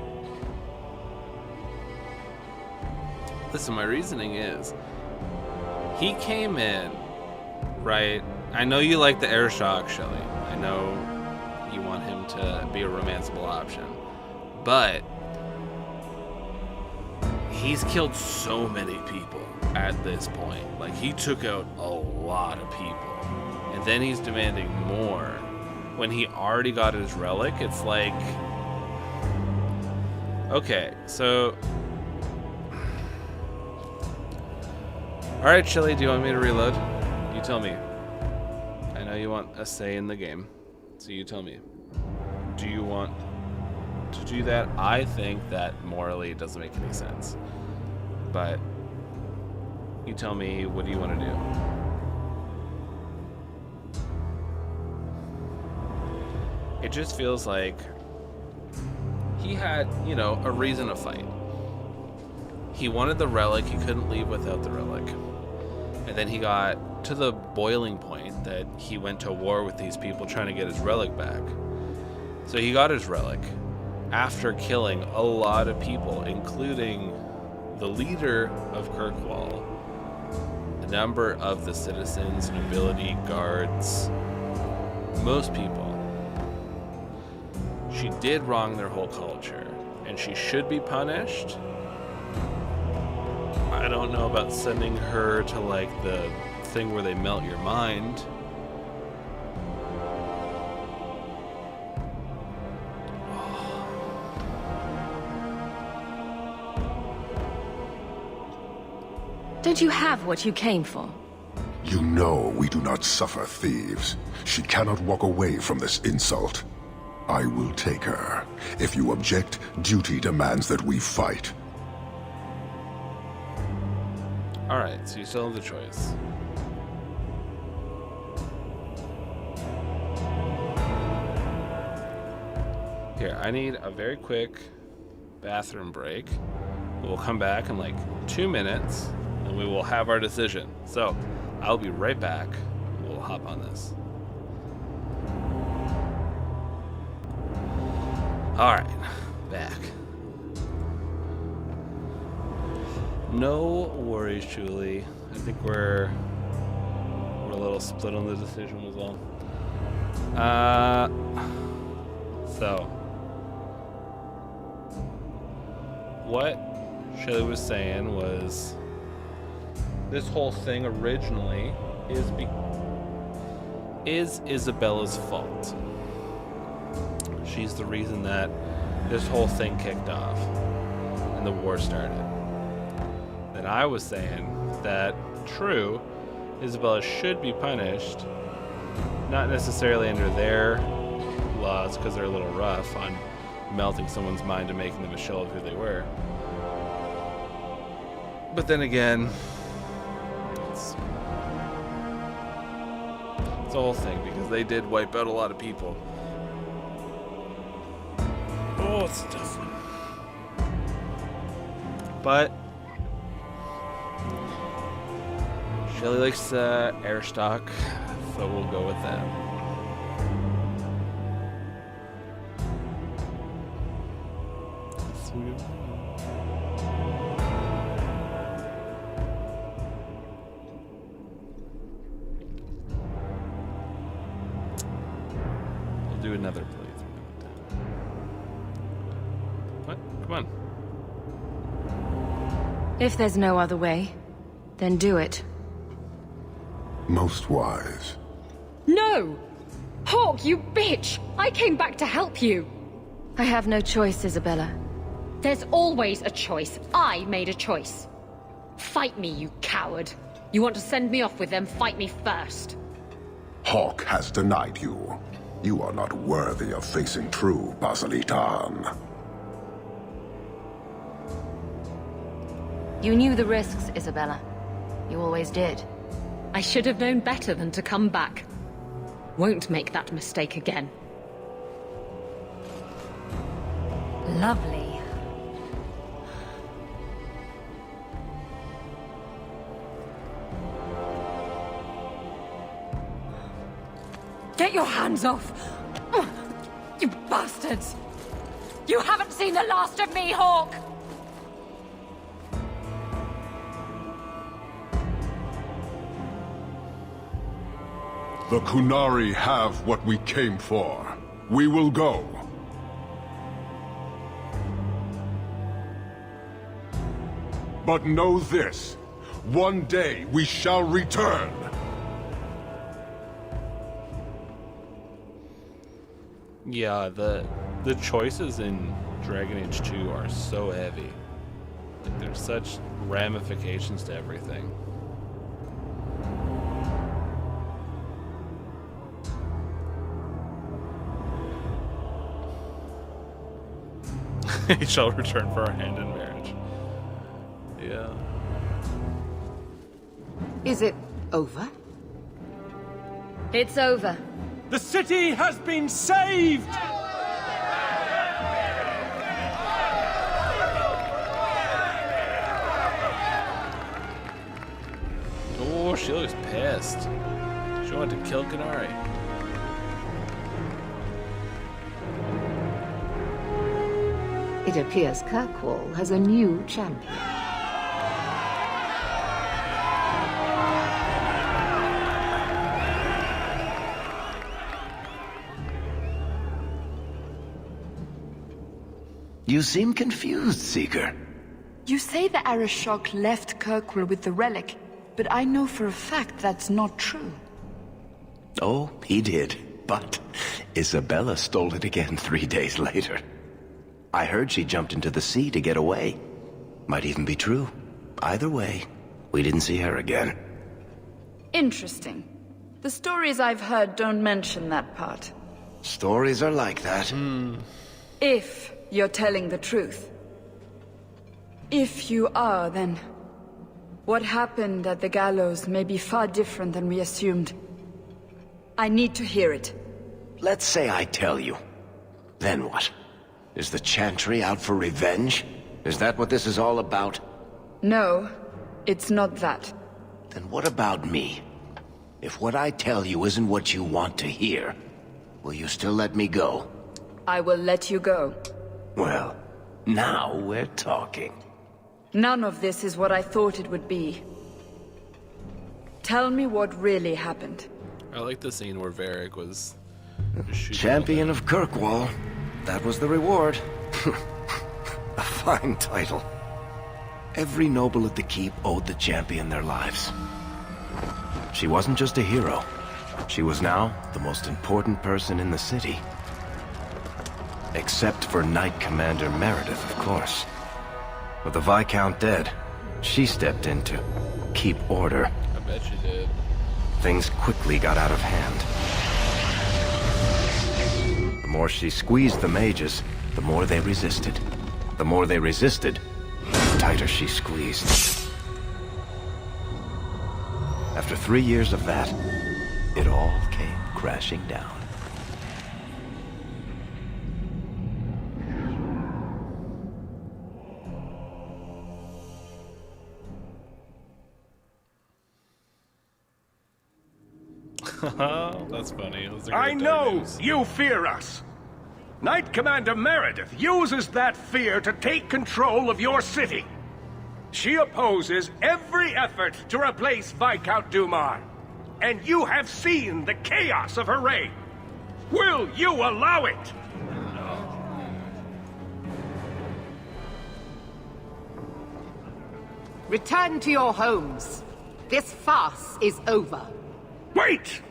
Listen, my reasoning is, he came in, right? I know you like the air shock, Shelly. I know you want him to be a romanceable option. But he's killed so many people at this point. Like, he took out a lot of people. And then he's demanding more. When he already got his relic, it's like... Okay, so... Alright, Shelly, do you want me to reload? You tell me. I know you want a say in the game, so you tell me. Do you want to do that? I think that morally it doesn't make any sense. But you tell me, what do you want to do? It just feels like he had, you know, a reason to fight. He wanted the relic, he couldn't leave without the relic. And then he got to the boiling point that he went to war with these people trying to get his relic back. So he got his relic after killing a lot of people, including the leader of Kirkwall, a number of the citizens, nobility, guards, most people. She did wrong their whole culture, and she should be punished. I don't know about sending her to, like, the thing where they melt your mind. Don't you have what you came for? You know we do not suffer thieves. She cannot walk away from this insult. I will take her. If you object, duty demands that we fight. Alright, so you still have the choice. Here, I need a very quick bathroom break. We'll come back in like 2 minutes, and we will have our decision. So, I'll be right back. We'll hop on this. Alright, back. No worries, Julie. I think we're a little split on the decision as well. So what Shelly was saying was this whole thing originally is Isabella's fault. She's the reason that this whole thing kicked off and the war started. Then I was saying that, true, Isabella should be punished, not necessarily under their laws, because they're a little rough on melting someone's mind and making them a shell of who they were. But then again, it's a whole thing, because they did wipe out a lot of people. Oh, it's a tough one. But Shelly likes air stock, so we'll go with that. Sweet. We'll do another playthrough. What? Come on. If there's no other way, then do it. Most wise. No! Hawk, you bitch! I came back to help you! I have no choice, Isabella. There's always a choice. I made a choice. Fight me, you coward. You want to send me off with them? Fight me first. Hawk has denied you. You are not worthy of facing true Basilitan. You knew the risks, Isabella. You always did. I should have known better than to come back. Won't make that mistake again. Lovely. Get your hands off! You bastards! You haven't seen the last of me, Hawk! The Kunari have what we came for. We will go. But know this. One day we shall return. Yeah, the choices in Dragon Age 2 are so heavy. Like, there's such ramifications to everything. He shall return for our hand in marriage. Yeah. Is it over? It's over. The city has been saved! Oh, she looks pissed. She wanted to kill Canary. It appears Kirkwall has a new champion. You seem confused, Seeker. You say the Arishok left Kirkwall with the relic, but I know for a fact that's not true. Oh, he did. But Isabella stole it again 3 days later. I heard she jumped into the sea to get away. Might even be true. Either way, we didn't see her again. Interesting. The stories I've heard don't mention that part. Stories are like that. If you're telling the truth. If you are, then what happened at the gallows may be far different than we assumed. I need to hear it. Let's say I tell you. Then what? Is the Chantry out for revenge? Is that what this is all about? No, it's not that. Then what about me? If what I tell you isn't what you want to hear, will you still let me go? I will let you go. Well, now we're talking. None of this is what I thought it would be. Tell me what really happened. I like the scene where Varric was Champion of Kirkwall. That was the reward. A fine title. Every noble at the keep owed the champion their lives. She wasn't just a hero. She was now the most important person in the city. Except for Knight Commander Meredith, of course. With the Viscount dead, she stepped in to keep order. I bet she did. Things quickly got out of hand. The more she squeezed the mages, the more they resisted. The more they resisted, the tighter she squeezed. After 3 years of that, it all came crashing down. That's funny. Those are I great know news. you fear us. Knight Commander Meredith uses that fear to take control of your city. She opposes every effort to replace Viscount Dumar. And you have seen the chaos of her reign. Will you allow it? Return to your homes. This farce is over. Wait!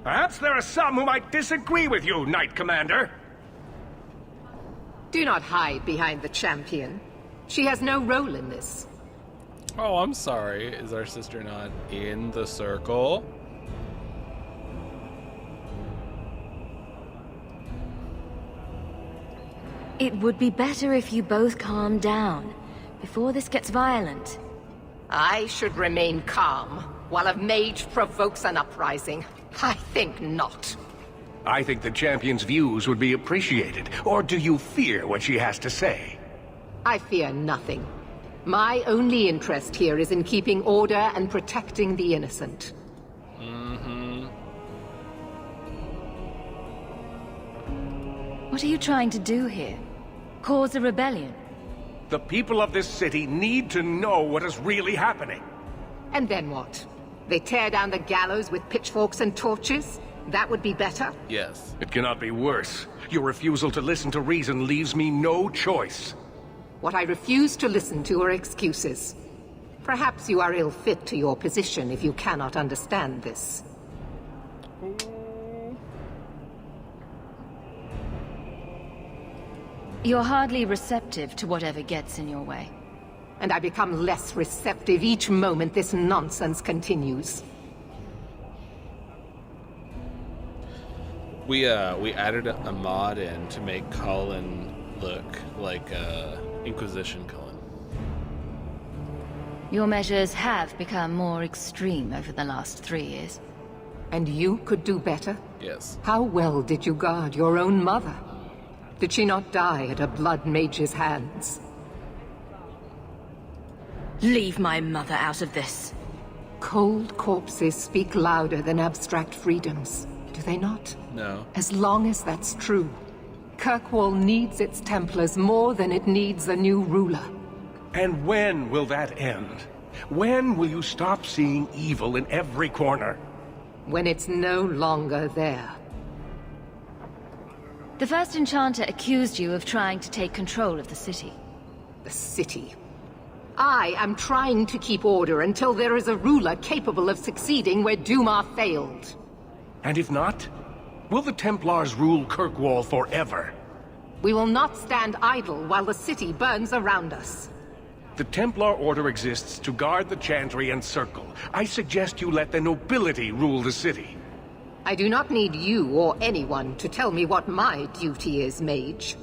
Perhaps there are some who might disagree with you, Knight Commander. Do not hide behind the champion. She has no role in this. Oh, I'm sorry. Is our sister not in the circle? It would be better if you both calm down before this gets violent. I should remain calm while a mage provokes an uprising. I think not. I think the champion's views would be appreciated. Or do you fear what she has to say? I fear nothing. My only interest here is in keeping order and protecting the innocent. What are you trying to do here? Cause a rebellion? The people of this city need to know what is really happening. And then what? They tear down the gallows with pitchforks and torches? That would be better? Yes. It cannot be worse. Your refusal to listen to reason leaves me no choice. What I refuse to listen to are excuses. Perhaps you are ill-fit to your position if you cannot understand this. You're hardly receptive to whatever gets in your way. And I become less receptive each moment this nonsense continues. We added a mod in to make Cullen look like Inquisition Cullen. Your measures have become more extreme over the last 3 years. And you could do better? Yes. How well did you guard your own mother? Did she not die at a blood mage's hands? Leave my mother out of this. Cold corpses speak louder than abstract freedoms, do they not? No. As long as that's true, Kirkwall needs its Templars more than it needs a new ruler. And when will that end? When will you stop seeing evil in every corner? When it's no longer there. The first enchanter accused you of trying to take control of the city. The city? I am trying to keep order until there is a ruler capable of succeeding where Dumar failed. And if not, will the Templars rule Kirkwall forever? We will not stand idle while the city burns around us. The Templar Order exists to guard the Chantry and Circle. I suggest you let the nobility rule the city. I do not need you or anyone to tell me what my duty is, mage.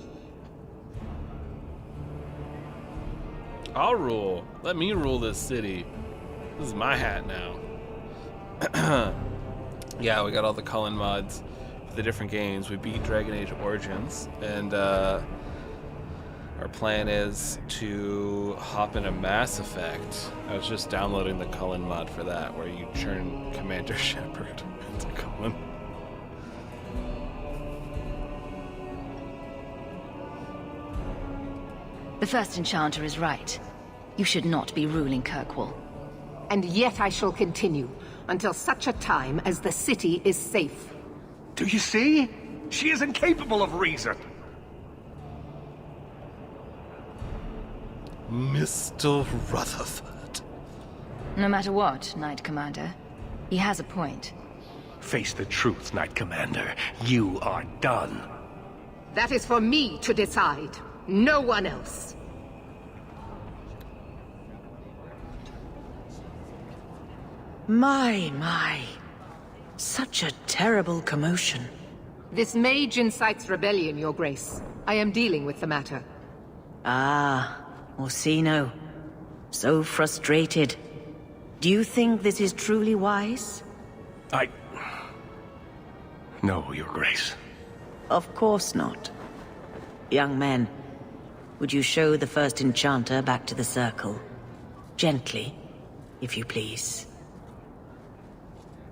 I'll rule. Let me rule this city. This is my hat now. Yeah, we got all the Cullen mods for the different games. We beat Dragon Age Origins, and our plan is to hop into Mass Effect. I was just downloading the Cullen mod for that, where you turn Commander Shepard into Cullen. The first enchanter is right. You should not be ruling Kirkwall. And yet I shall continue, until such a time as the city is safe. Do you see? She is incapable of reason. Mr. Rutherford. No matter what, Knight Commander, he has a point. Face the truth, Knight Commander. You are done. That is for me to decide. No one else. My. Such a terrible commotion. This mage incites rebellion, Your Grace. I am dealing with the matter. Ah, Orsino. So frustrated. Do you think this is truly wise? No, Your Grace. Of course not. Young men, would you show the first enchanter back to the circle? Gently, if you please.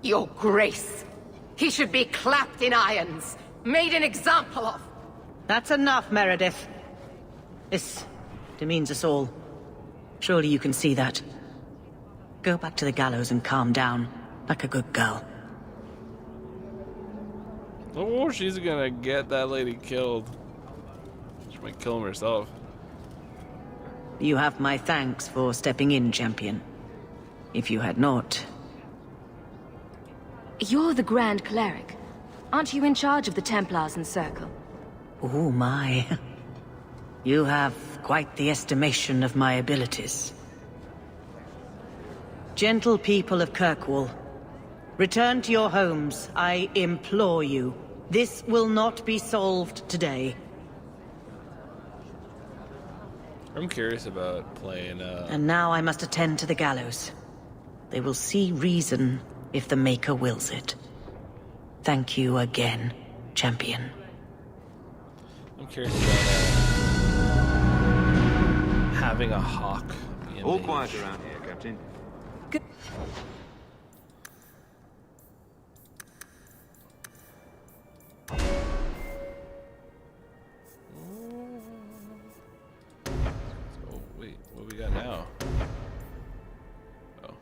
Your Grace! He should be clapped in irons, made an example of. That's enough, Meredith. This demeans us all. Surely you can see that. Go back to the gallows and calm down, like a good girl. Oh, she's gonna get that lady killed. She might kill him herself. You have my thanks for stepping in, champion. If you had not... You're the Grand Cleric. Aren't you in charge of the Templars and Circle? Oh my. You have quite the estimation of my abilities. Gentle people of Kirkwall, return to your homes, I implore you. This will not be solved today. I'm curious about playing, And now I must attend to the gallows. They will see reason if the Maker wills it. Thank you again, champion. I'm curious about having a hawk. All quiet around here, Captain. Good. Oh, wait, what we got now? Oh.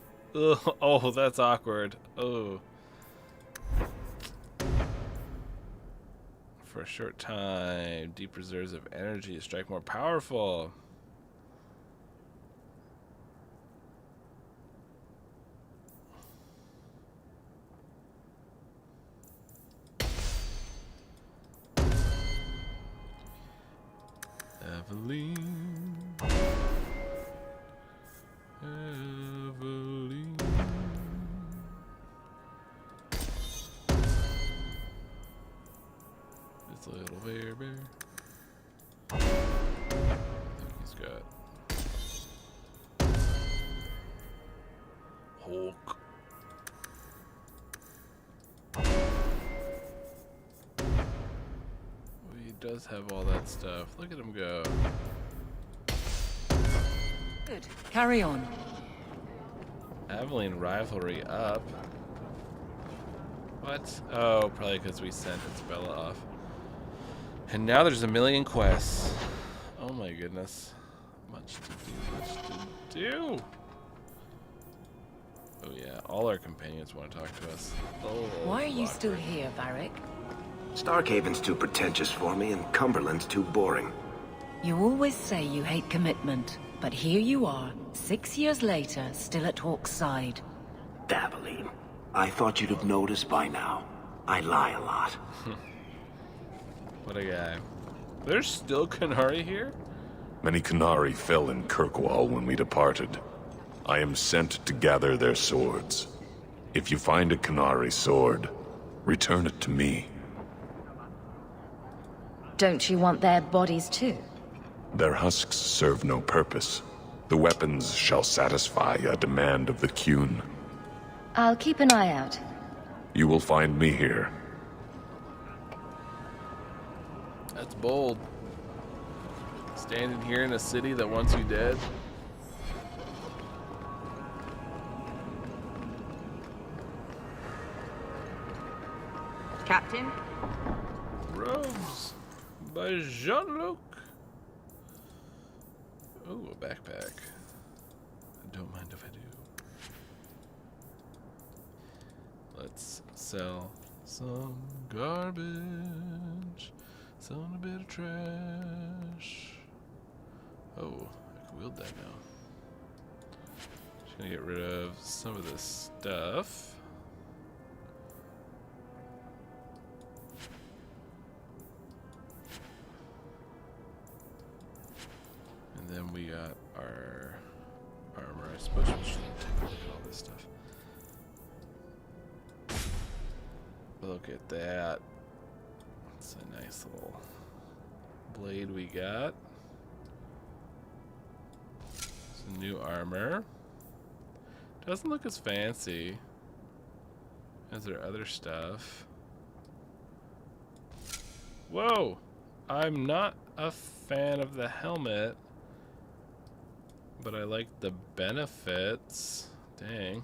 Ugh, oh, that's awkward. Oh. For a short time, deep reserves of energy strike more powerful. Eveline. Eveline. It's a little bear. I think he's got Hulk. He does have all that stuff. Look at him go. Good. Carry on. Aveline rivalry up. What? Oh, probably because we sent Isabella off. And now there's a million quests. Oh my goodness. Much to do, much to do. Oh yeah, all our companions want to talk to us. Oh, Why are you still here, Varric? Starkhaven's too pretentious for me, and Cumberland's too boring. You always say you hate commitment, but here you are, 6 years later, still at Hawk's side. Dabbling. I thought you'd have noticed by now. I lie a lot. What a guy. There's still Qunari here? Many Qunari fell in Kirkwall when we departed. I am sent to gather their swords. If you find a Qunari sword, return it to me. Don't you want their bodies too? Their husks serve no purpose. The weapons shall satisfy a demand of the Qun. I'll keep an eye out. You will find me here. That's bold. Standing here in a city that wants you dead. Captain? Robes by Jean-Luc. Oh, a backpack. Don't mind if I do. Let's sell some garbage. Selling a bit of trash. Oh, I can wield that now. Just gonna get rid of some of this stuff. And then we got our armor. I suppose we should take a look at all this stuff. Look at that. That's a nice little blade we got. Some new armor. Doesn't look as fancy as their other stuff. Whoa! I'm not a fan of the helmet, but I like the benefits. Dang.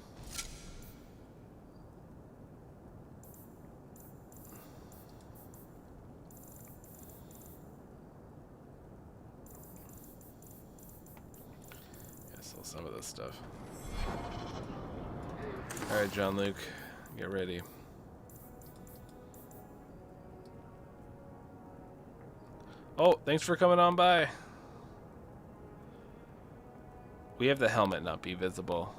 handle some of this stuff. Alright, John Luke, get ready. Oh, thanks for coming on by. We have the helmet not be visible.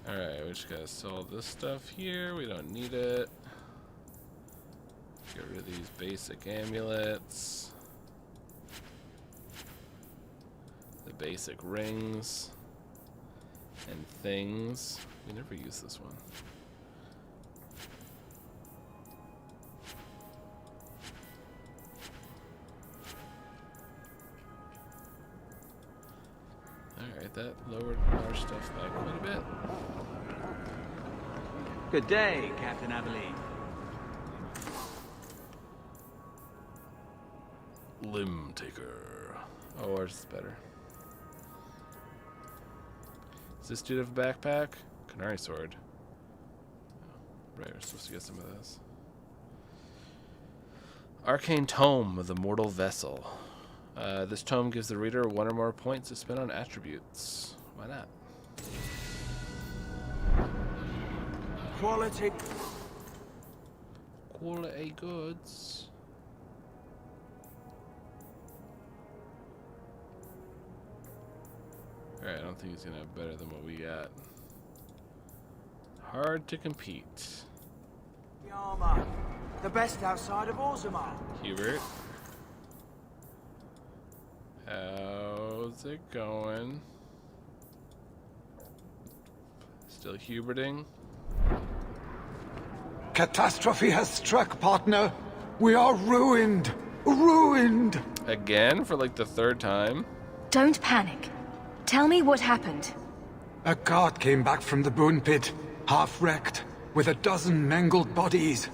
Alright, we just gotta sell this stuff here. We don't need it. Get rid of these basic amulets. The basic rings. And things. We never use this one. Alright, that lowered our stuff by quite a bit. Good day, Captain Abilene. Limb Taker. Oh, ours is better. Does this dude have a backpack? Canary sword. Oh, right, we're supposed to get some of this. Arcane Tome of the Mortal Vessel. This tome gives the reader one or more points to spend on attributes. Why not? Quality. Quality goods. Alright, I don't think he's gonna have better than what we got. Hard to compete. The armor. The best outside of Orzammar. Hubert. How's it going? Still Huberting? Catastrophe has struck, partner. We are ruined. Ruined. Again? For like the third time? Don't panic. Tell me what happened. A cart came back from the bone pit, half wrecked, with a dozen mangled bodies.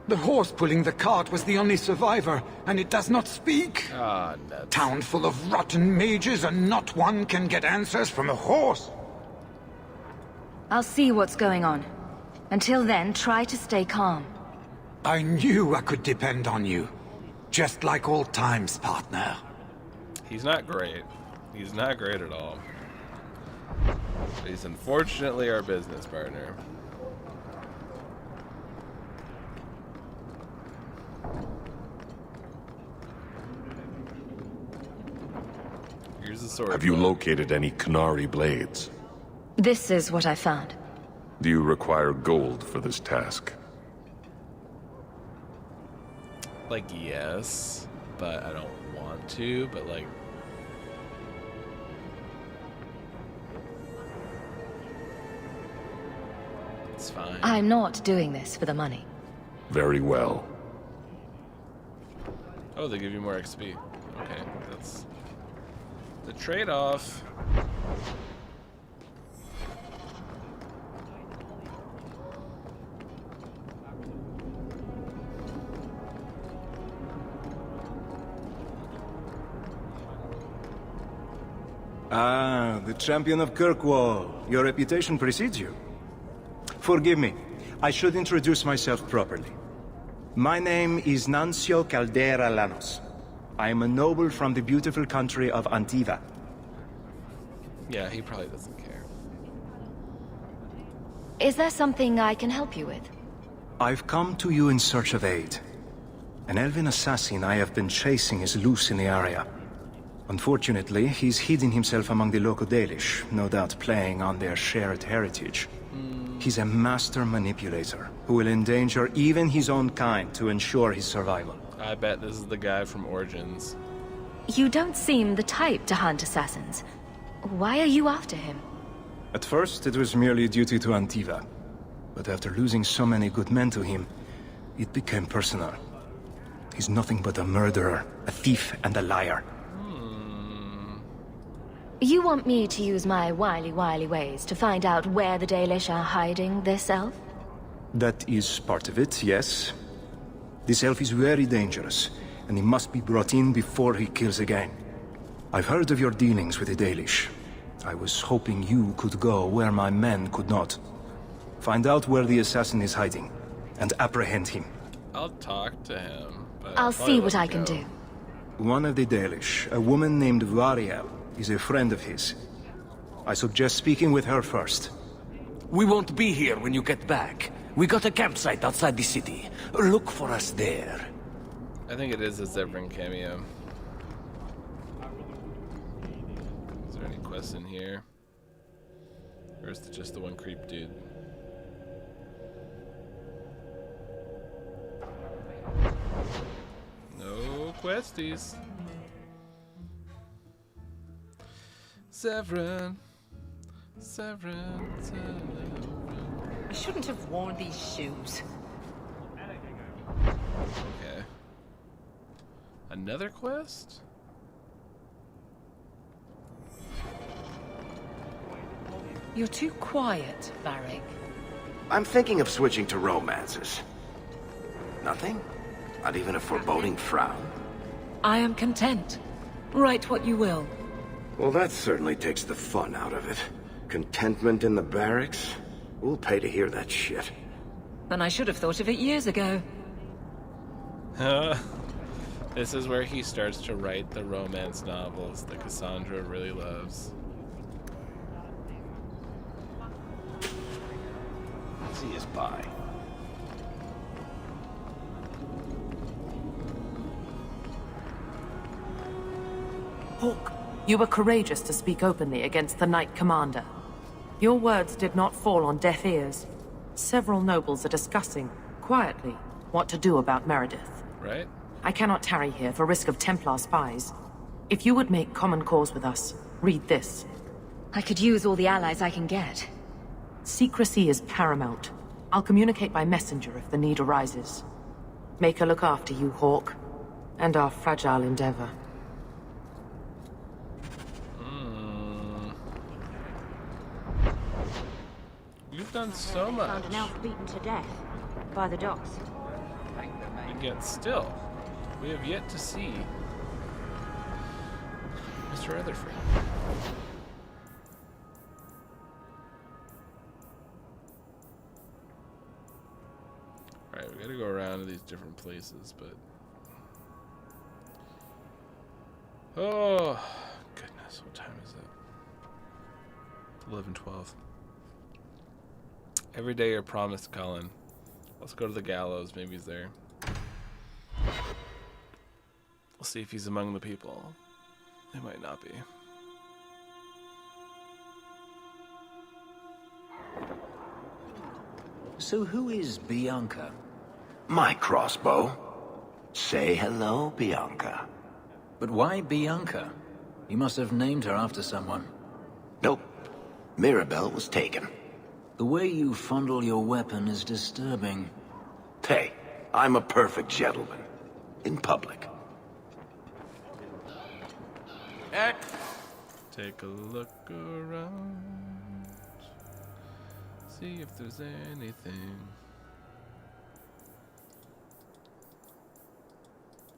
The horse pulling the cart was the only survivor, and it does not speak. Ah, nuts. Town full of rotten mages, and not one can get answers from a horse. I'll see what's going on. Until then, try to stay calm. I knew I could depend on you. Just like old times, partner. He's not great. He's not great at all. He's unfortunately our business partner. Here's the sword. Have you located any Canary blades? This is what I found. Do you require gold for this task? Like, yes, but I don't want to, but like... It's fine. I'm not doing this for the money. Very well. Oh, they give you more XP. Okay, that's the trade-off. Ah, the champion of Kirkwall. Your reputation precedes you. Forgive me. I should introduce myself properly. My name is Nancio Caldera Lanos. I am a noble from the beautiful country of Antiva. Yeah, he probably doesn't care. Is there something I can help you with? I've come to you in search of aid. An elven assassin I have been chasing is loose in the area. Unfortunately, he's hidden himself among the local Dalish, no doubt playing on their shared heritage. He's a master manipulator, who will endanger even his own kind to ensure his survival. I bet this is the guy from Origins. You don't seem the type to hunt assassins. Why are you after him? At first, it was merely duty to Antiva. But after losing so many good men to him, it became personal. He's nothing but a murderer, a thief, and a liar. You want me to use my wily ways to find out where the Dalish are hiding this elf? That is part of it, yes. This elf is very dangerous, and he must be brought in before he kills again. I've heard of your dealings with the Dalish. I was hoping you could go where my men could not. Find out where the assassin is hiding, and apprehend him. I'll talk to him. But I'll probably see what let I him can go. do. One of the Dalish, a woman named Variel, is a friend of his. I suggest speaking with her first. We won't be here when you get back. We got a campsite outside the city. Look for us there. I think it is a Zevran cameo. Is there any quests in here? Or is it just the one creep dude? No questies. Zevran. Zevran. I shouldn't have worn these shoes. Okay. Another quest? You're too quiet, Varric. I'm thinking of switching to romances. Nothing? Not even a foreboding frown? I am content. Write what you will. Well, that certainly takes the fun out of it. Contentment in the barracks? We'll pay to hear that shit. And I should have thought of it years ago. This is where he starts to write the romance novels that Cassandra really loves. See us by. Hawk, you were courageous to speak openly against the Knight Commander. Your words did not fall on deaf ears. Several nobles are discussing, quietly, what to do about Meredith. Right? I cannot tarry here for risk of Templar spies. If you would make common cause with us, read this. I could use all the allies I can get. Secrecy is paramount. I'll communicate by messenger if the need arises. Make her look after you, Hawk, and our fragile endeavor. You've done so much. Found an elf beaten to death by the docks. And yet still, we have yet to see Mr. Rutherford. Alright, we gotta go around to these different places, but... Oh, goodness, what time is it? 11:12. Every day you're promised, Cullen. Let's go to the gallows, maybe he's there. We'll see if he's among the people. He might not be. So who is Bianca? My crossbow. Say hello, Bianca. But why Bianca? You must have named her after someone. Nope. Mirabelle was taken. The way you fondle your weapon is disturbing. Hey, I'm a perfect gentleman. In public. Take a look around. See if there's anything.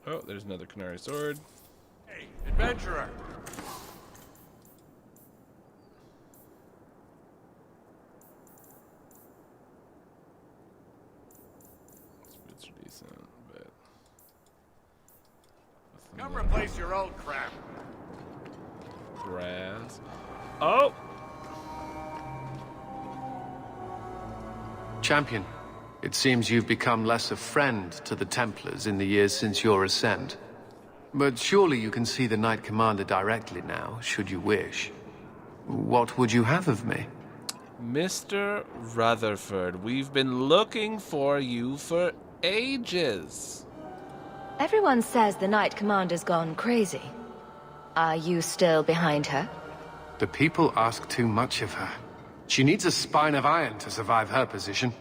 Oh, there's another Canary sword. Hey, adventurer! It's decent, but... Come replace your old crap. Brass. Oh! Champion, it seems you've become less a friend to the Templars in the years since your ascent. But surely you can see the Knight Commander directly now, should you wish. What would you have of me? Mr. Rutherford, we've been looking for you for ages. Everyone says the Knight Commander's gone crazy. Are you still behind her? The people ask too much of her. She needs a spine of iron to survive her position.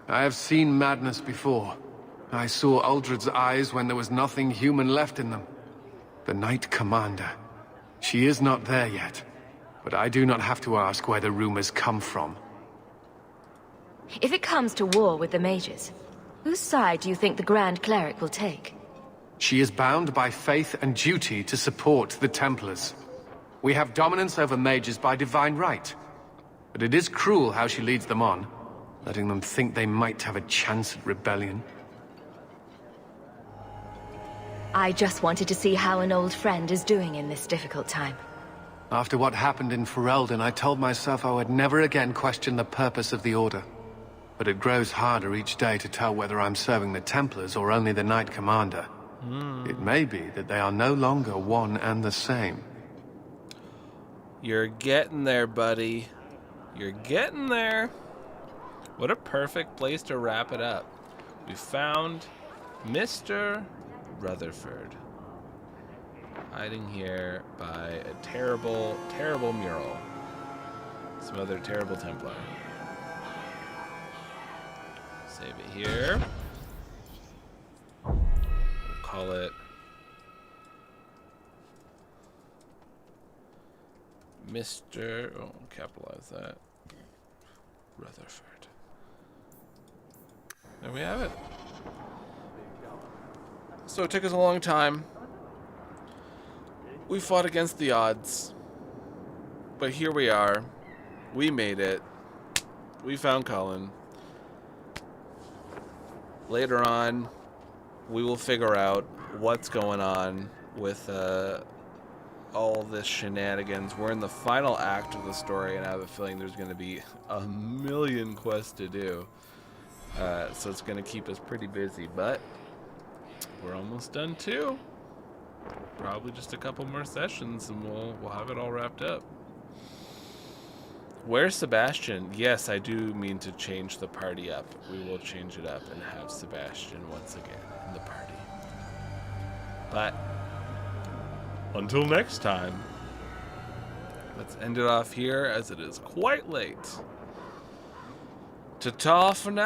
I have seen madness before. I saw Uldred's eyes when there was nothing human left in them. The Knight Commander. She is not there yet. But I do not have to ask where the rumors come from. If it comes to war with the mages, whose side do you think the Grand Cleric will take? She is bound by faith and duty to support the Templars. We have dominance over mages by divine right. But it is cruel how she leads them on. letting them think they might have a chance at rebellion. I just wanted to see how an old friend is doing in this difficult time. After what happened in Ferelden, I told myself I would never again question the purpose of the Order. But it grows harder each day to tell whether I'm serving the Templars or only the Knight Commander. It may be that they are no longer one and the same. You're getting there, buddy. You're getting there. What a perfect place to wrap it up. We found Mr. Rutherford hiding here by a terrible, terrible mural. Some other terrible Templar. Save it here. We'll call it Mr. Oh, capitalize that. Rutherford. There we have it. So it took us a long time. We fought against the odds. But here we are. We made it. We found Cullen. Later on, we will figure out what's going on with all this shenanigans. We're in the final act of the story, and I have a feeling there's going to be a million quests to do. So it's going to keep us pretty busy, but we're almost done too. Probably just a couple more sessions, and we'll have it all wrapped up. Where's Sebastian? Yes, I do mean to change the party up. We will change it up and have Sebastian once again in the party. But until next time, let's end it off here as it is quite late. Ta-ta for now.